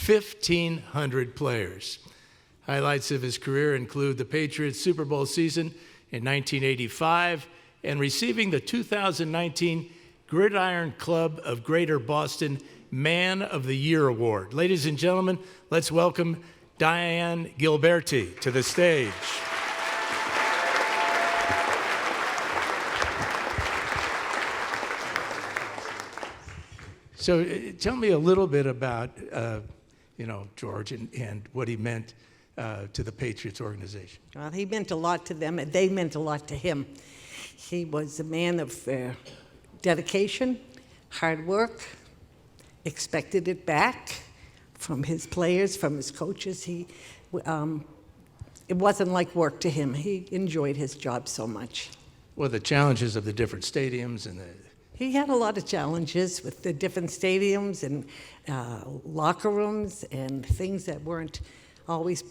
1,500 players. Highlights of his career include the Patriots Super Bowl season in 1985 and receiving the 2019 Gridiron Club of Greater Boston Man of the Year Award. Ladies and gentlemen, let's welcome Diane Gilberti to the stage. So tell me a little bit about, George and what he meant to the Patriots organization. Well, he meant a lot to them, and they meant a lot to him. He was a man of dedication, hard work, expected it back from his players, from his coaches. It wasn't like work to him. He enjoyed his job so much. Well, the challenges of the different stadiums and He had a lot of challenges with the different stadiums and locker rooms and things that weren't always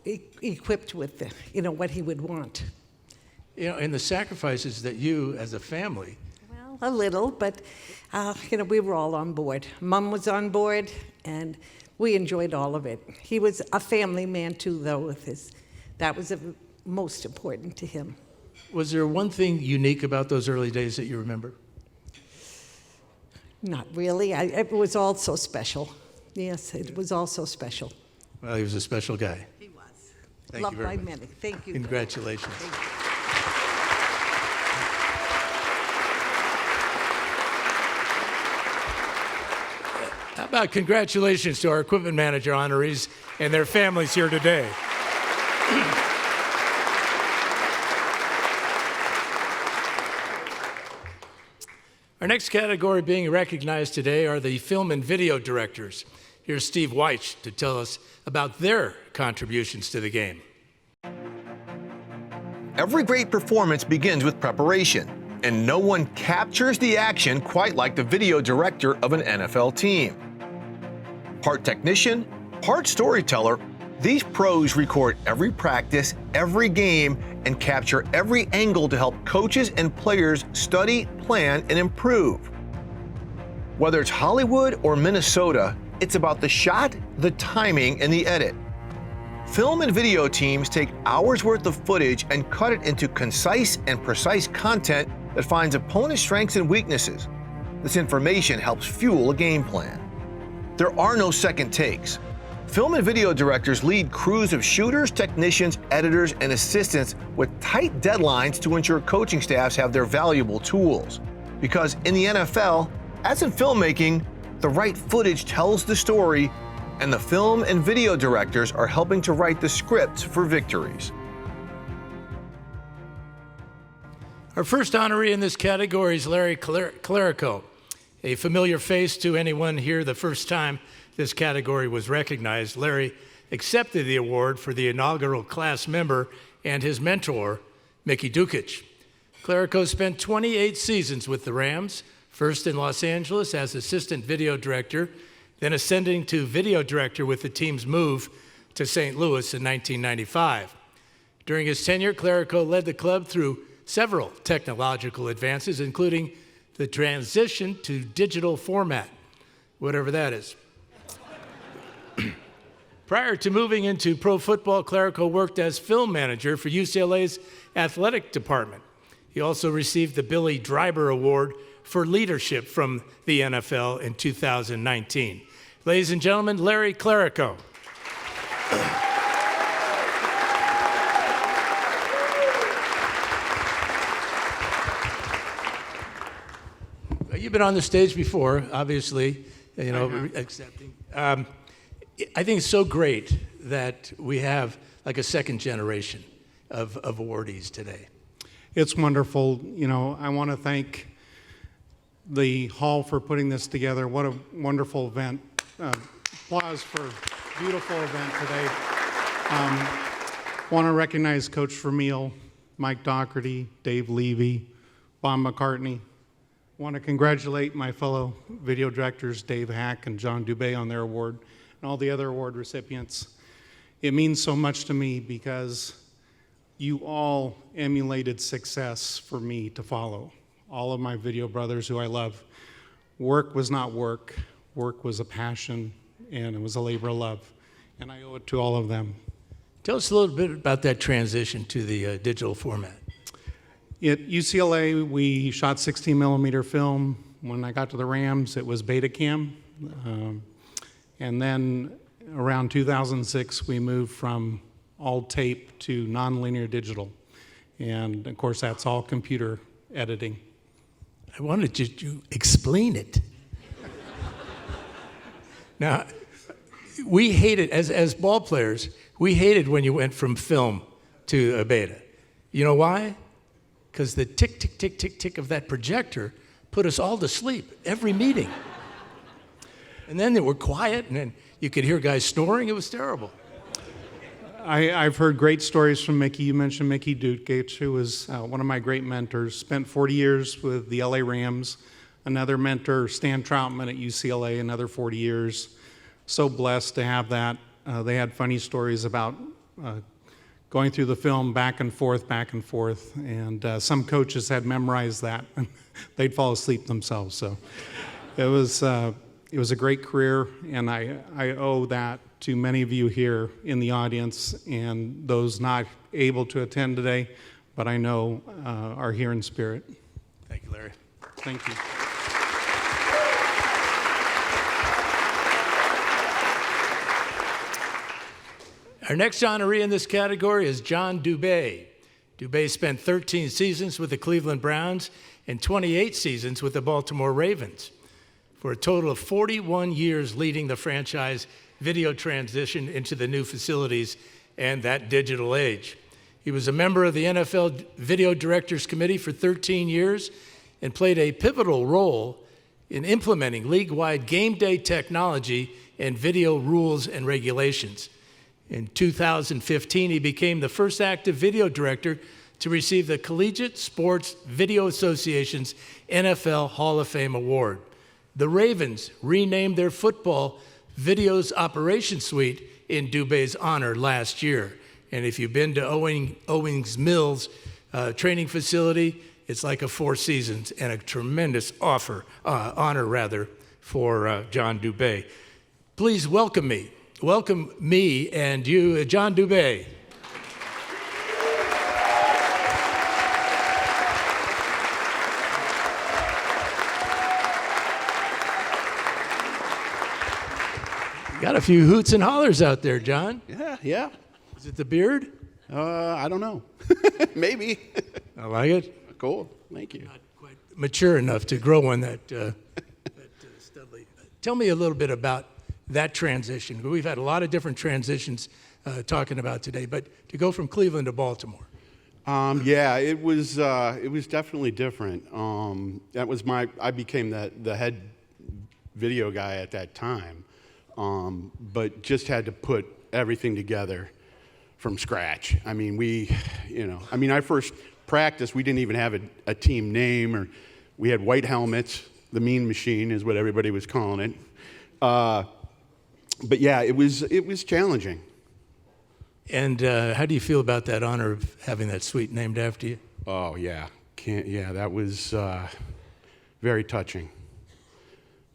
equipped with what he would want. And the sacrifices that you, as a family. Well, a little, but we were all on board. Mom was on board, and we enjoyed all of it. He was a family man too, though. That was most important to him. Was there one thing unique about those early days that you remember? Not really. It was all so special. Yes, it was all so special. Well, he was a special guy. He was. Thank Loved you very by much. many. Thank you. Congratulations. Thank you. How about congratulations to our equipment manager honorees and their families here today. Our next category being recognized today are the film and video directors. Here's Steve Weich to tell us about their contributions to the game. Every great performance begins with preparation, and no one captures the action quite like the video director of an NFL team. Part technician, part storyteller, these pros record every practice, every game, and capture every angle to help coaches and players study, plan, and improve. Whether it's Hollywood or Minnesota, it's about the shot, the timing, and the edit. Film and video teams take hours worth of footage and cut it into concise and precise content that finds opponent strengths and weaknesses. This information helps fuel a game plan. There are no second takes. Film and video directors lead crews of shooters, technicians, editors, and assistants with tight deadlines to ensure coaching staffs have their valuable tools. Because in the NFL, as in filmmaking, the right footage tells the story, and the film and video directors are helping to write the scripts for victories. Our first honoree in this category is Larry Clerico, a familiar face to anyone here the first time this category was recognized. Larry accepted the award for the inaugural class member and his mentor, Mickey Dukic. Clerico spent 28 seasons with the Rams, first in Los Angeles as assistant video director, then ascending to video director with the team's move to St. Louis in 1995. During his tenure, Clerico led the club through several technological advances, including the transition to digital format, whatever that is. Prior to moving into pro football, Clerico worked as film manager for UCLA's athletic department. He also received the Billy Dreiber Award for leadership from the NFL in 2019. Ladies and gentlemen, Larry Clerico. You've been on the stage before, obviously, accepting. I think it's so great that we have like a second generation of awardees today. It's wonderful. I want to thank the Hall for putting this together. What a wonderful event. Applause for a beautiful event today. Want to recognize Coach Vermeil, Mike Doherty, Dave Levy, Bob McCartney. Want to congratulate my fellow video directors, Dave Hack and John Dubé, on their award, and all the other award recipients. It means so much to me because you all emulated success for me to follow. All of my video brothers who I love. Work was not work. Work was a passion, and it was a labor of love. And I owe it to all of them. Tell us a little bit about that transition to the digital format. At UCLA, we shot 16 millimeter film. When I got to the Rams, it was Betacam. And then around 2006, we moved from all tape to nonlinear digital. And of course, that's all computer editing. I wanted you to explain it. Now, we hated, as ball players, we hated when you went from film to a beta. You know why? Because the tick, tick, tick, tick, tick of that projector put us all to sleep every meeting. And then they were quiet, and then you could hear guys snoring. It was terrible. I've heard great stories from Mickey. You mentioned Mickey Dukic, who was one of my great mentors. Spent 40 years with the LA Rams. Another mentor, Stan Troutman at UCLA, another 40 years. So blessed to have that. They had funny stories about going through the film back and forth, and some coaches had memorized that, and they'd fall asleep themselves. So it was a great career, and I owe that to many of you here in the audience and those not able to attend today, but I know are here in spirit. Thank you, Larry. Thank you. Our next honoree in this category is John Dubé. Dubé spent 13 seasons with the Cleveland Browns and 28 seasons with the Baltimore Ravens, for a total of 41 years leading the franchise video transition into the new facilities and that digital age. He was a member of the NFL Video Directors Committee for 13 years and played a pivotal role in implementing league-wide game day technology and video rules and regulations. In 2015, he became the first active video director to receive the Collegiate Sports Video Association's NFL Hall of Fame Award. The Ravens renamed their football videos operations suite in Dubé's honor last year. And if you've been to Owings Mills training facility, it's like a Four Seasons and a tremendous honor for John Dubé. Please welcome me and you, John Dubé. Got a few hoots and hollers out there, John. Yeah. Is it the beard? I don't know. Maybe. I like it. Cool. Thank you. Not quite mature enough to grow one that studly. Tell me a little bit about that transition. We've had a lot of different transitions talking about today, but to go from Cleveland to Baltimore. Yeah, it was definitely different. That was I became the head video guy at that time, but just had to put everything together from scratch. I mean, I first practiced, we didn't even have a team name, or we had white helmets. The Mean Machine is what everybody was calling it. But yeah, it was challenging. And how do you feel about that honor of having that suite named after you? Oh yeah, that was very touching,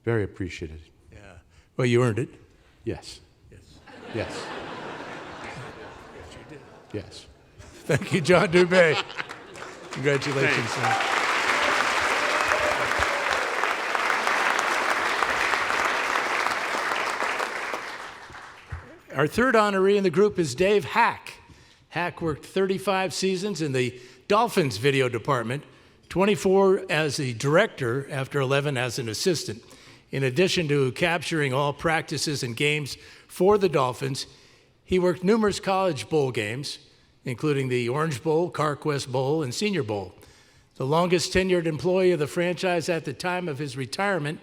very appreciated. Yeah. Well, you earned it. Yes. Yes. Yes. Yes, you did. Yes. Thank you, John Dubé. Congratulations, son. Our third honoree in the group is Dave Hack. Hack worked 35 seasons in the Dolphins video department, 24 as the director after 11 as an assistant. In addition to capturing all practices and games for the Dolphins, he worked numerous college bowl games, including the Orange Bowl, CarQuest Bowl, and Senior Bowl. The longest tenured employee of the franchise at the time of his retirement,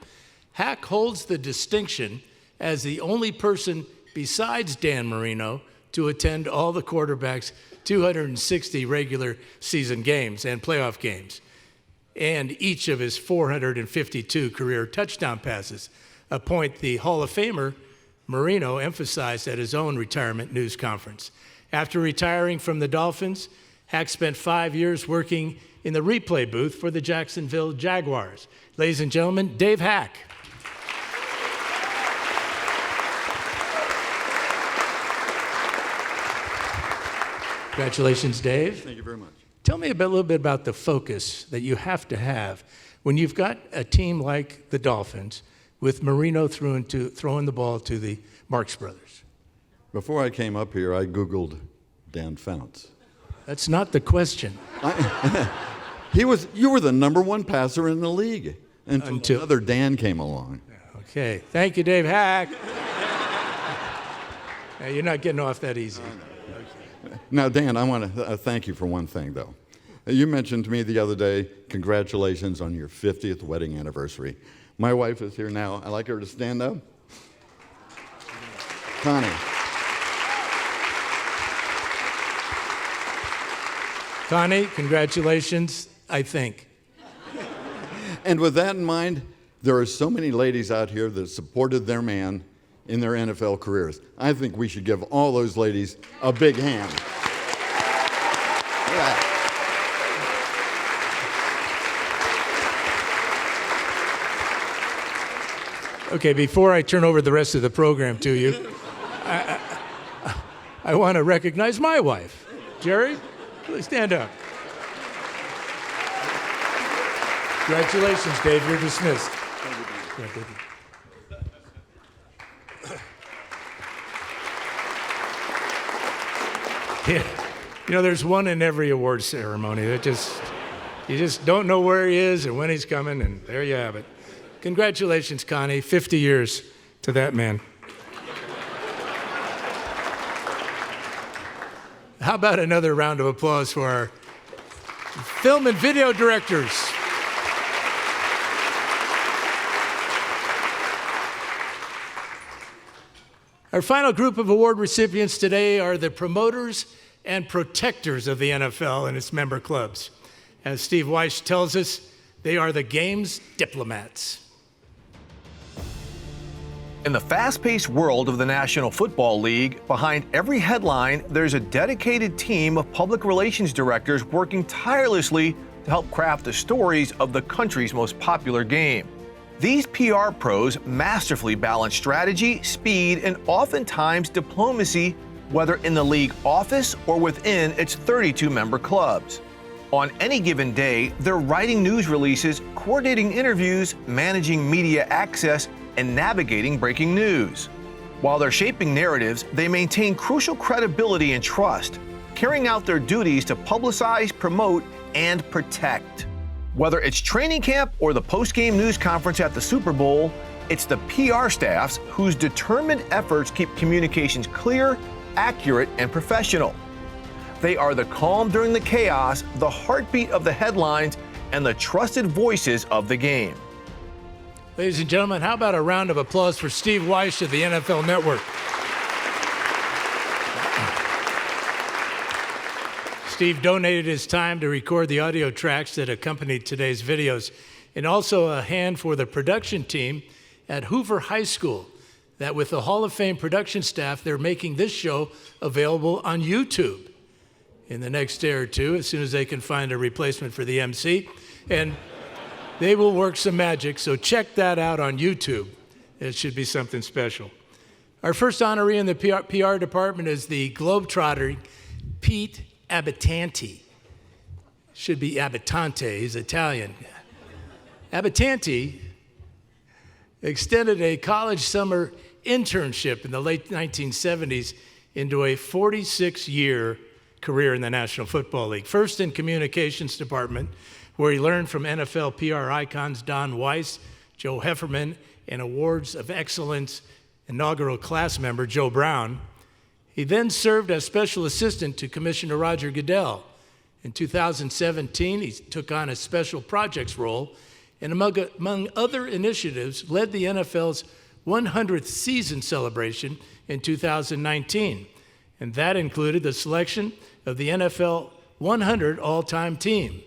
Hack holds the distinction as the only person besides Dan Marino to attend all the quarterbacks' 260 regular season games and playoff games, and each of his 452 career touchdown passes, a point the Hall of Famer Marino emphasized at his own retirement news conference. After retiring from the Dolphins, Hack spent 5 years working in the replay booth for the Jacksonville Jaguars. Ladies and gentlemen, Dave Hack. Congratulations, Dave. Thank you very much. Tell me a little bit about the focus that you have to have when you've got a team like the Dolphins with Marino throwing the ball to the Marx Brothers. Before I came up here, I Googled Dan Fouts. That's not the question. You were the #1 passer in the league until another Dan came along. Okay. Thank you, Dave Hack. You're not getting off that easy. Now, Dan, I want to thank you for one thing, though. You mentioned to me the other day, congratulations on your 50th wedding anniversary. My wife is here now. I'd like her to stand up. Connie. Connie, congratulations, I think. And with that in mind, there are so many ladies out here that supported their man in their NFL careers. I think we should give all those ladies a big hand. Yeah. Okay, before I turn over the rest of the program to you, I want to recognize my wife. Jerry, please stand up. Congratulations, Dave. You're dismissed. Thank you. Yeah. You know, there's one in every award ceremony that you just don't know where he is or when he's coming, and there you have it. Congratulations, Connie. 50 years to that man. How about another round of applause for our film and video directors? Our final group of award recipients today are the promoters and protectors of the NFL and its member clubs. As Steve Weiss tells us, they are the game's diplomats. In the fast-paced world of the National Football League, behind every headline, there's a dedicated team of public relations directors working tirelessly to help craft the stories of the country's most popular game. These PR pros masterfully balance strategy, speed, and oftentimes diplomacy, whether in the league office or within its 32-member clubs. On any given day, they're writing news releases, coordinating interviews, managing media access, and navigating breaking news. While they're shaping narratives, they maintain crucial credibility and trust, carrying out their duties to publicize, promote, and protect. Whether it's training camp or the post-game news conference at the Super Bowl, it's the PR staffs whose determined efforts keep communications clear, accurate, and professional. They are the calm during the chaos, the heartbeat of the headlines, and the trusted voices of the game. Ladies and gentlemen, how about a round of applause for Steve Weiss of the NFL Network? Steve donated his time to record the audio tracks that accompanied today's videos, and also a hand for the production team at Hoover High School, that with the Hall of Fame production staff, they're making this show available on YouTube in the next day or two, as soon as they can find a replacement for the MC. And they will work some magic, so check that out on YouTube. It should be something special. Our first honoree in the PR department is the globetrotter Pete Abitanti. Should be Abitante, he's Italian. Abitanti extended a college summer internship in the late 1970s into a 46-year career in the National Football League. First in communications department, where he learned from NFL PR icons Don Weiss, Joe Hefferman, and Awards of Excellence inaugural class member Joe Brown. He then served as special assistant to Commissioner Roger Goodell. In 2017, he took on a special projects role and among other initiatives, led the NFL's 100th season celebration in 2019. And that included the selection of the NFL 100 all-time team.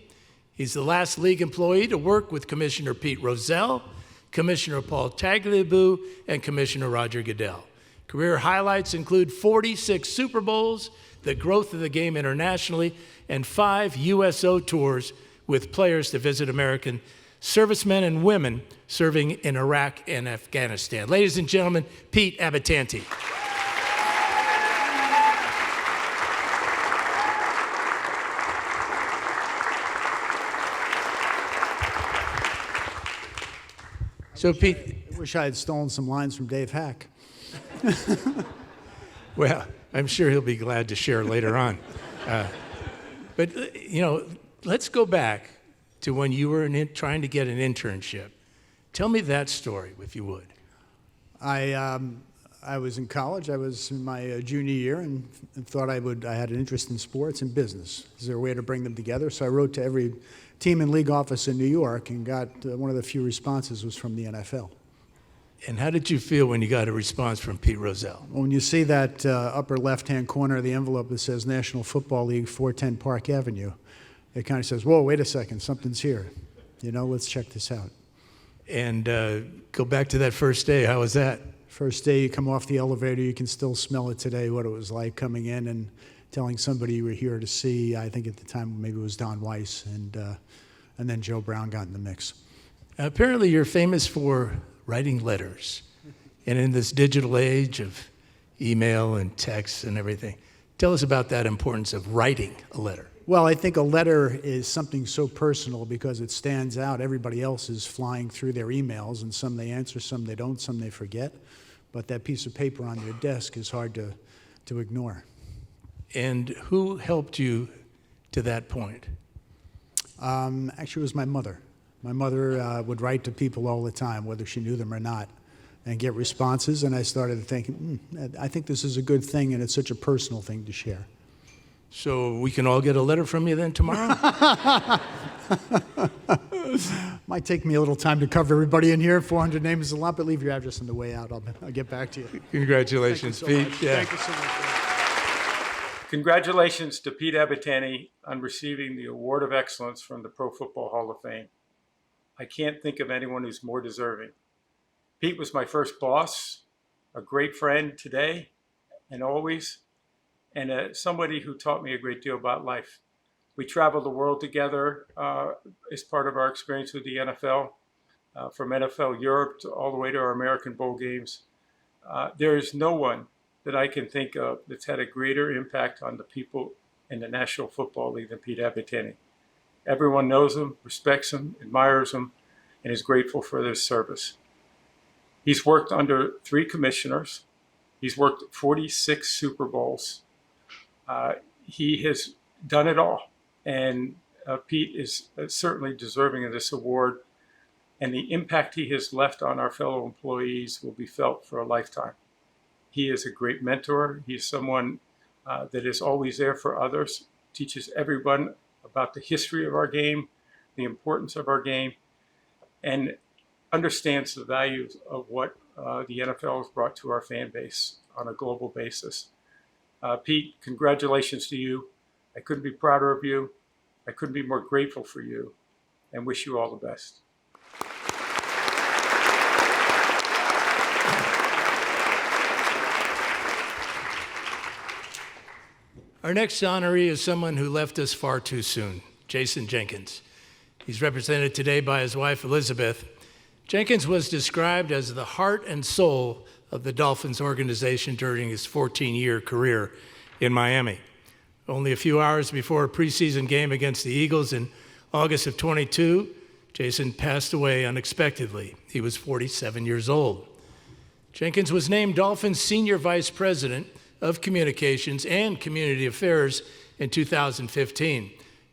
He's the last league employee to work with Commissioner Pete Rozelle, Commissioner Paul Tagliabue, and Commissioner Roger Goodell. Career highlights include 46 Super Bowls, the growth of the game internationally, and 5 USO tours with players to visit American servicemen and women serving in Iraq and Afghanistan. Ladies and gentlemen, Pete Abitanti. So, Pete, I wish I had stolen some lines from Dave Hack. Well, I'm sure he'll be glad to share later on. But, you know, let's go back to when you were trying to get an internship. Tell me that story, if you would. I was in college. I was in my junior year and thought I had an interest in sports and business. Is there a way to bring them together? So I wrote to every team and league office in New York and got one of the few responses was from the NFL. And how did you feel when you got a response from Pete Rozelle? Well, when you see that upper left-hand corner of the envelope that says National Football League, 410 Park Avenue, it kind of says, whoa, wait a second, something's here. You know, let's check this out. And go back to that first day. How was that? First day you come off the elevator, you can still smell it today, what it was like coming in and telling somebody you were here to see. I think at the time maybe it was Don Weiss, and then Joe Brown got in the mix. Apparently you're famous for writing letters. And in this digital age of email and text and everything, tell us about that importance of writing a letter. Well, I think a letter is something so personal because it stands out. Everybody else is flying through their emails, and some they answer, some they don't, some they forget. But that piece of paper on your desk is hard to ignore. And who helped you to that point? Actually, it was my mother. My mother would write to people all the time, whether she knew them or not, and get responses. And I started thinking, I think this is a good thing, and it's such a personal thing to share. So we can all get a letter from you then tomorrow? Might take me a little time to cover everybody in here. 400 names is a lot, but leave your address on the way out. I'll get back to you. Congratulations, Thank you so Pete. much. Yeah. Thank you so much. Congratulations to Pete Abitani on receiving the Award of Excellence from the Pro Football Hall of Fame. I can't think of anyone who's more deserving. Pete was my first boss, a great friend today and always, and somebody who taught me a great deal about life. We traveled the world together as part of our experience with the NFL, from NFL Europe to all the way to our American Bowl games. There is no one that I can think of that's had a greater impact on the people in the National Football League than Pete Abitani. Everyone knows him, respects him, admires him, and is grateful for their service. He's worked under 3 commissioners. He's worked 46 Super Bowls. He has done it all. And Pete is certainly deserving of this award. And the impact he has left on our fellow employees will be felt for a lifetime. He is a great mentor. He is someone that is always there for others, teaches everyone about the history of our game, the importance of our game, and understands the values of what the NFL has brought to our fan base on a global basis. Pete, congratulations to you. I couldn't be prouder of you. I couldn't be more grateful for you, and wish you all the best. Our next honoree is someone who left us far too soon, Jason Jenkins. He's represented today by his wife, Elizabeth. Jenkins was described as the heart and soul of the Dolphins organization during his 14-year career in Miami. Only a few hours before a preseason game against the Eagles in August of 22, Jason passed away unexpectedly. He was 47 years old. Jenkins was named Dolphins Senior Vice President of Communications and Community Affairs in 2015,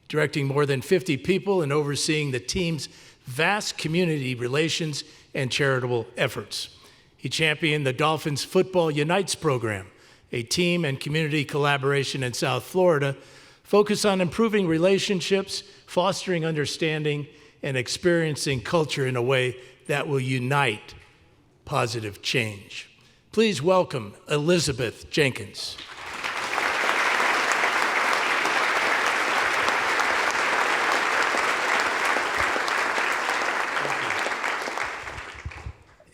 directing more than 50 people and overseeing the team's vast community relations and charitable efforts. He championed the Dolphins Football Unites program, a team and community collaboration in South Florida focused on improving relationships, fostering understanding, and experiencing culture in a way that will unite positive change. Please welcome Elizabeth Jenkins.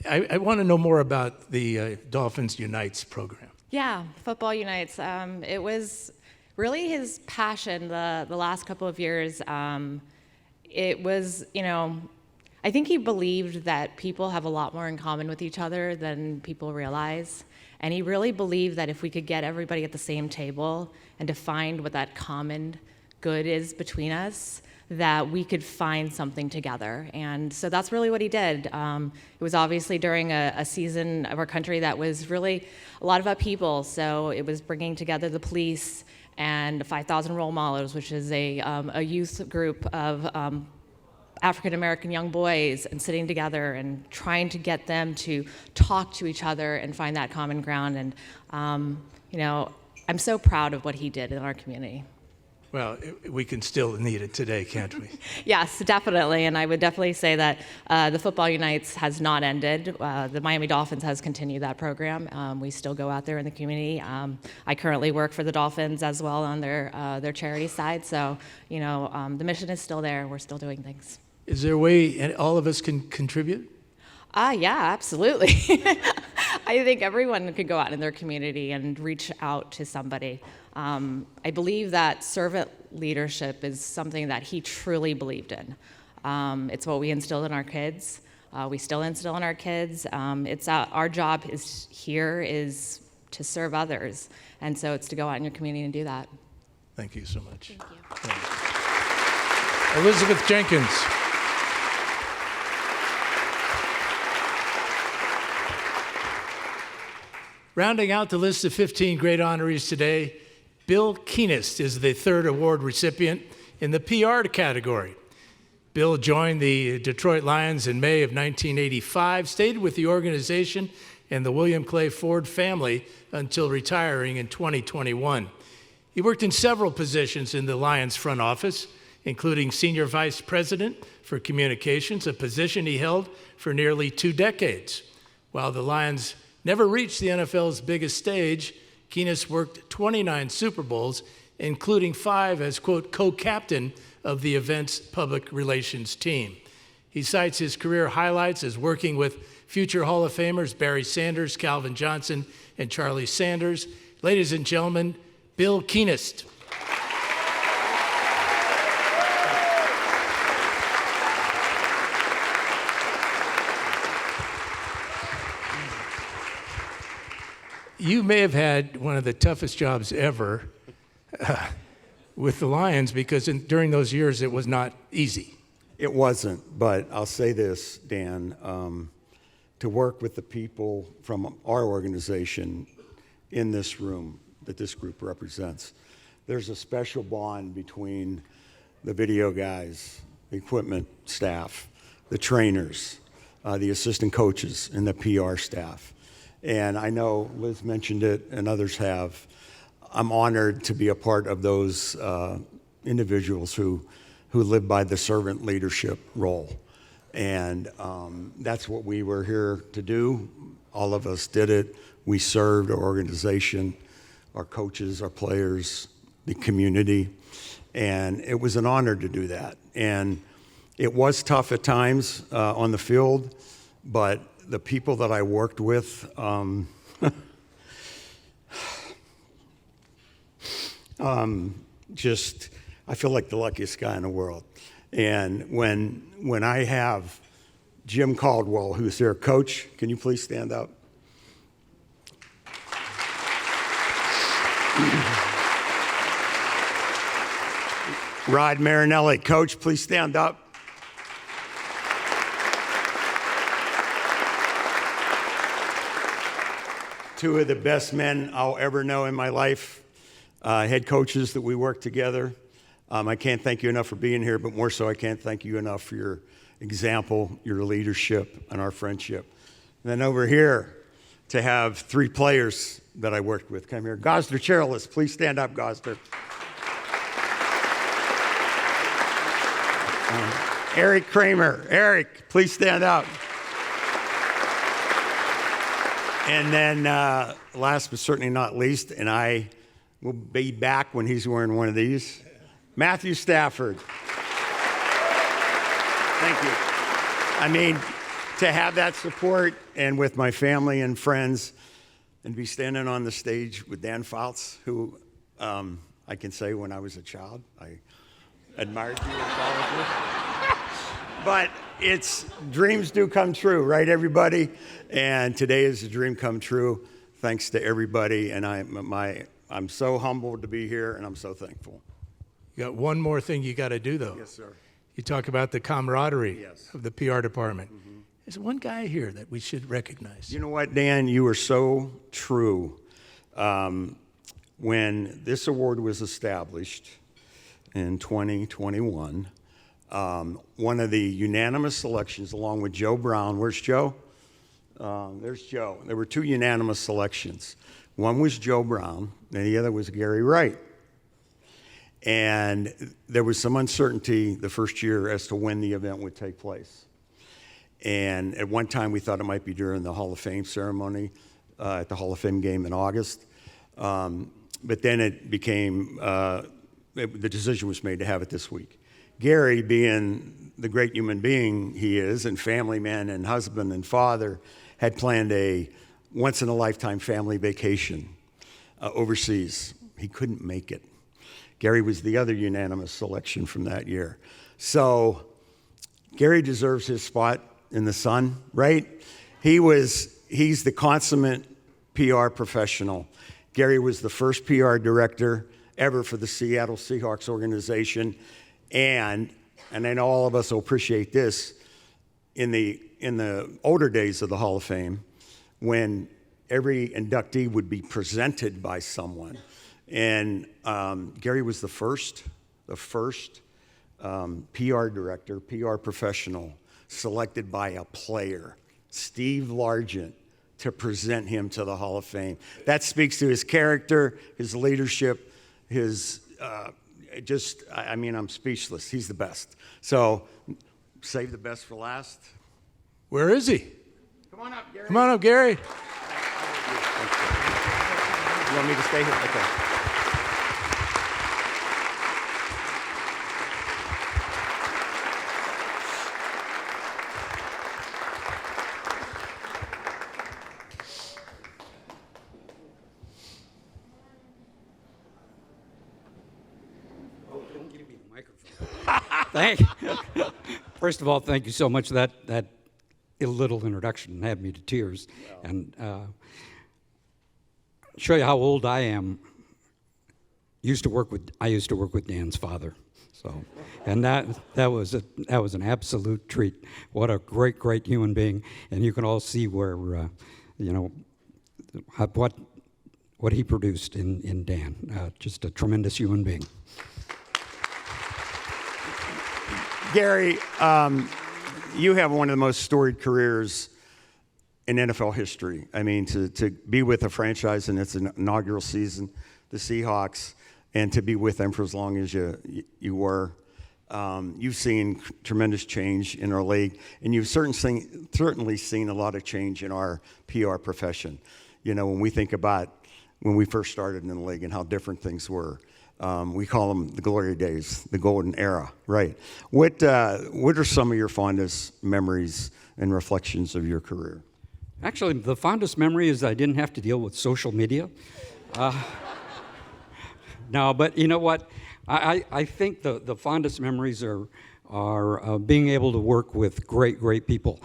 I want to know more about the Dolphins Unites program. Yeah, Football Unites. It was really his passion the last couple of years. It was, I think he believed that people have a lot more in common with each other than people realize. And he really believed that if we could get everybody at the same table and define what that common good is between us, that we could find something together. And so that's really what he did. It was obviously during a season of our country that was really a lot of upheaval. So it was bringing together the police and 5,000 Role Models, which is a youth group of African-American young boys, and sitting together and trying to get them to talk to each other and find that common ground. And, I'm so proud of what he did in our community. Well, we can still need it today, can't we? Yes, definitely. And I would definitely say that the Football Unites has not ended. The Miami Dolphins has continued that program. We still go out there in the community. I currently work for the Dolphins as well on their charity side. So, the mission is still there. We're still doing things. Is there a way all of us can contribute? Yeah, absolutely. I think everyone could go out in their community and reach out to somebody. I believe that servant leadership is something that he truly believed in. It's what we instilled in our kids. We still instill in our kids. Our job is to serve others. And so it's to go out in your community and do that. Thank you so much. Thank you. Elizabeth Jenkins. Rounding out the list of 15 great honorees today, Bill Keenest is the third award recipient in the PR category. Bill joined the Detroit Lions in May of 1985, stayed with the organization and the William Clay Ford family until retiring in 2021. He worked in several positions in the Lions front office, including Senior Vice President for Communications, a position he held for nearly 2 decades. While the Lions never reached the NFL's biggest stage, Keenest worked 29 Super Bowls, including 5 as, quote, co-captain of the event's public relations team. He cites his career highlights as working with future Hall of Famers Barry Sanders, Calvin Johnson, and Charlie Sanders. Ladies and gentlemen, Bill Keenest. You may have had one of the toughest jobs ever with the Lions because during those years it was not easy. It wasn't, but I'll say this, Dan, to work with the people from our organization in this room that this group represents, there's a special bond between the video guys, the equipment staff, the trainers, the assistant coaches, and the PR staff. And I know Liz mentioned it and others have. I'm honored to be a part of those individuals who live by the servant leadership role. And that's what we were here to do. All of us did it. We served our organization, our coaches, our players, the community. And it was an honor to do that. And it was tough at times on the field, but the people that I worked with, I feel like the luckiest guy in the world. And when I have Jim Caldwell, who's their coach, can you please stand up? Rod Marinelli, coach, please stand up. Two of the best men I'll ever know in my life, head coaches that we work together. I can't thank you enough for being here, but more so I can't thank you enough for your example, your leadership, and our friendship. And then over here, to have 3 players that I worked with come here. Gosder Chairless, please stand up, Gosder. Eric Kramer. Eric, please stand up. And then last but certainly not least, and I will be back when he's wearing one of these, Matthew Stafford. Thank you. I mean, to have that support and with my family and friends and be standing on the stage with Dan Fouts, who I can say when I was a child, I admired you and followed you. But dreams do come true, right, everybody? And today is a dream come true. Thanks to everybody, and I'm so humbled to be here, and I'm so thankful. You got one more thing you got to do, though. Yes, sir. You talk about the camaraderie Yes. of the PR department. Mm-hmm. There's one guy here that we should recognize. You know what, Dan? You are so true. When this award was established in 2021, one of the unanimous selections, along with Joe Brown. Where's Joe? There's Joe. There were 2 unanimous selections. One was Joe Brown, and the other was Gary Wright. And there was some uncertainty the first year as to when the event would take place. And at one time, we thought it might be during the Hall of Fame ceremony at the Hall of Fame game in August. But then it became, the decision was made to have it this week. Gary, being the great human being he is, and family man and husband and father, had planned a once-in-a-lifetime family vacation overseas. He couldn't make it. Gary was the other unanimous selection from that year. So Gary deserves his spot in the sun, right? He's the consummate PR professional. Gary was the first PR director ever for the Seattle Seahawks organization. And I know all of us will appreciate this, in the older days of the Hall of Fame, when every inductee would be presented by someone. And Gary was the first PR director, PR professional, selected by a player, Steve Largent, to present him to the Hall of Fame. That speaks to his character, his leadership, his I mean, I'm speechless. He's the best. So save the best for last. Where is he? Come on up, Gary. Come on up, Gary. You want me to stay here? Okay. First of all, thank you so much. That little introduction had me to tears. Wow. And show you how old I am. I used to work with Dan's father. So, and that was an absolute treat. What a great human being. And you can all see where what he produced in Dan. Just a tremendous human being. Gary, you have one of the most storied careers in NFL history. I mean, to be with a franchise in its inaugural season, the Seahawks, and to be with them for as long as you were. You've seen tremendous change in our league, and you've certainly seen a lot of change in our PR profession. You know, when we think about when we first started in the league and how different things were. We call them the glory days, the golden era, right? What are some of your fondest memories and reflections of your career? Actually, the fondest memory is I didn't have to deal with social media. No, but you know what? I think the fondest memories are being able to work with great people.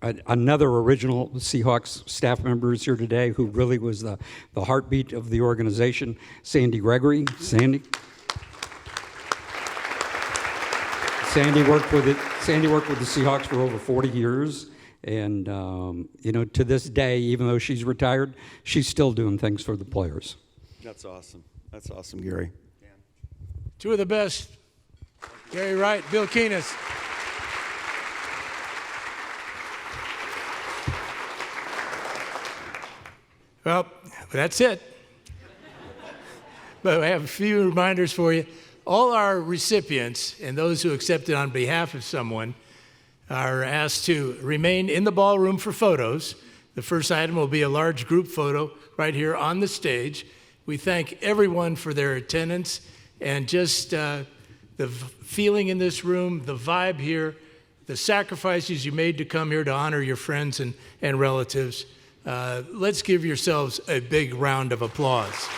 Another original Seahawks staff member is here today who really was the heartbeat of the organization, Sandy Gregory. Sandy worked with the Seahawks for over 40 years. And, to this day, even though she's retired, she's still doing things for the players. That's awesome. That's awesome, Gary. Two of the best, Gary Wright, Bill Keenis. Well, that's it. But I have a few reminders for you. All our recipients and those who accepted on behalf of someone are asked to remain in the ballroom for photos. The first item will be a large group photo right here on the stage. We thank everyone for their attendance and just the feeling in this room, the vibe here, the sacrifices you made to come here to honor your friends and relatives. Let's give yourselves a big round of applause.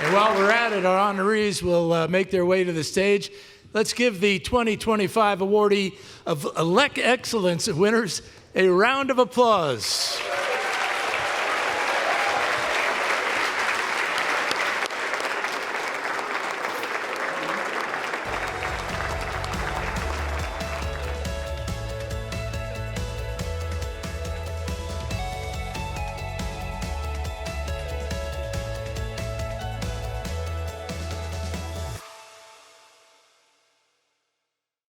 And while we're at it, our honorees will make their way to the stage. Let's give the 2025 awardee of Elect Excellence winners a round of applause.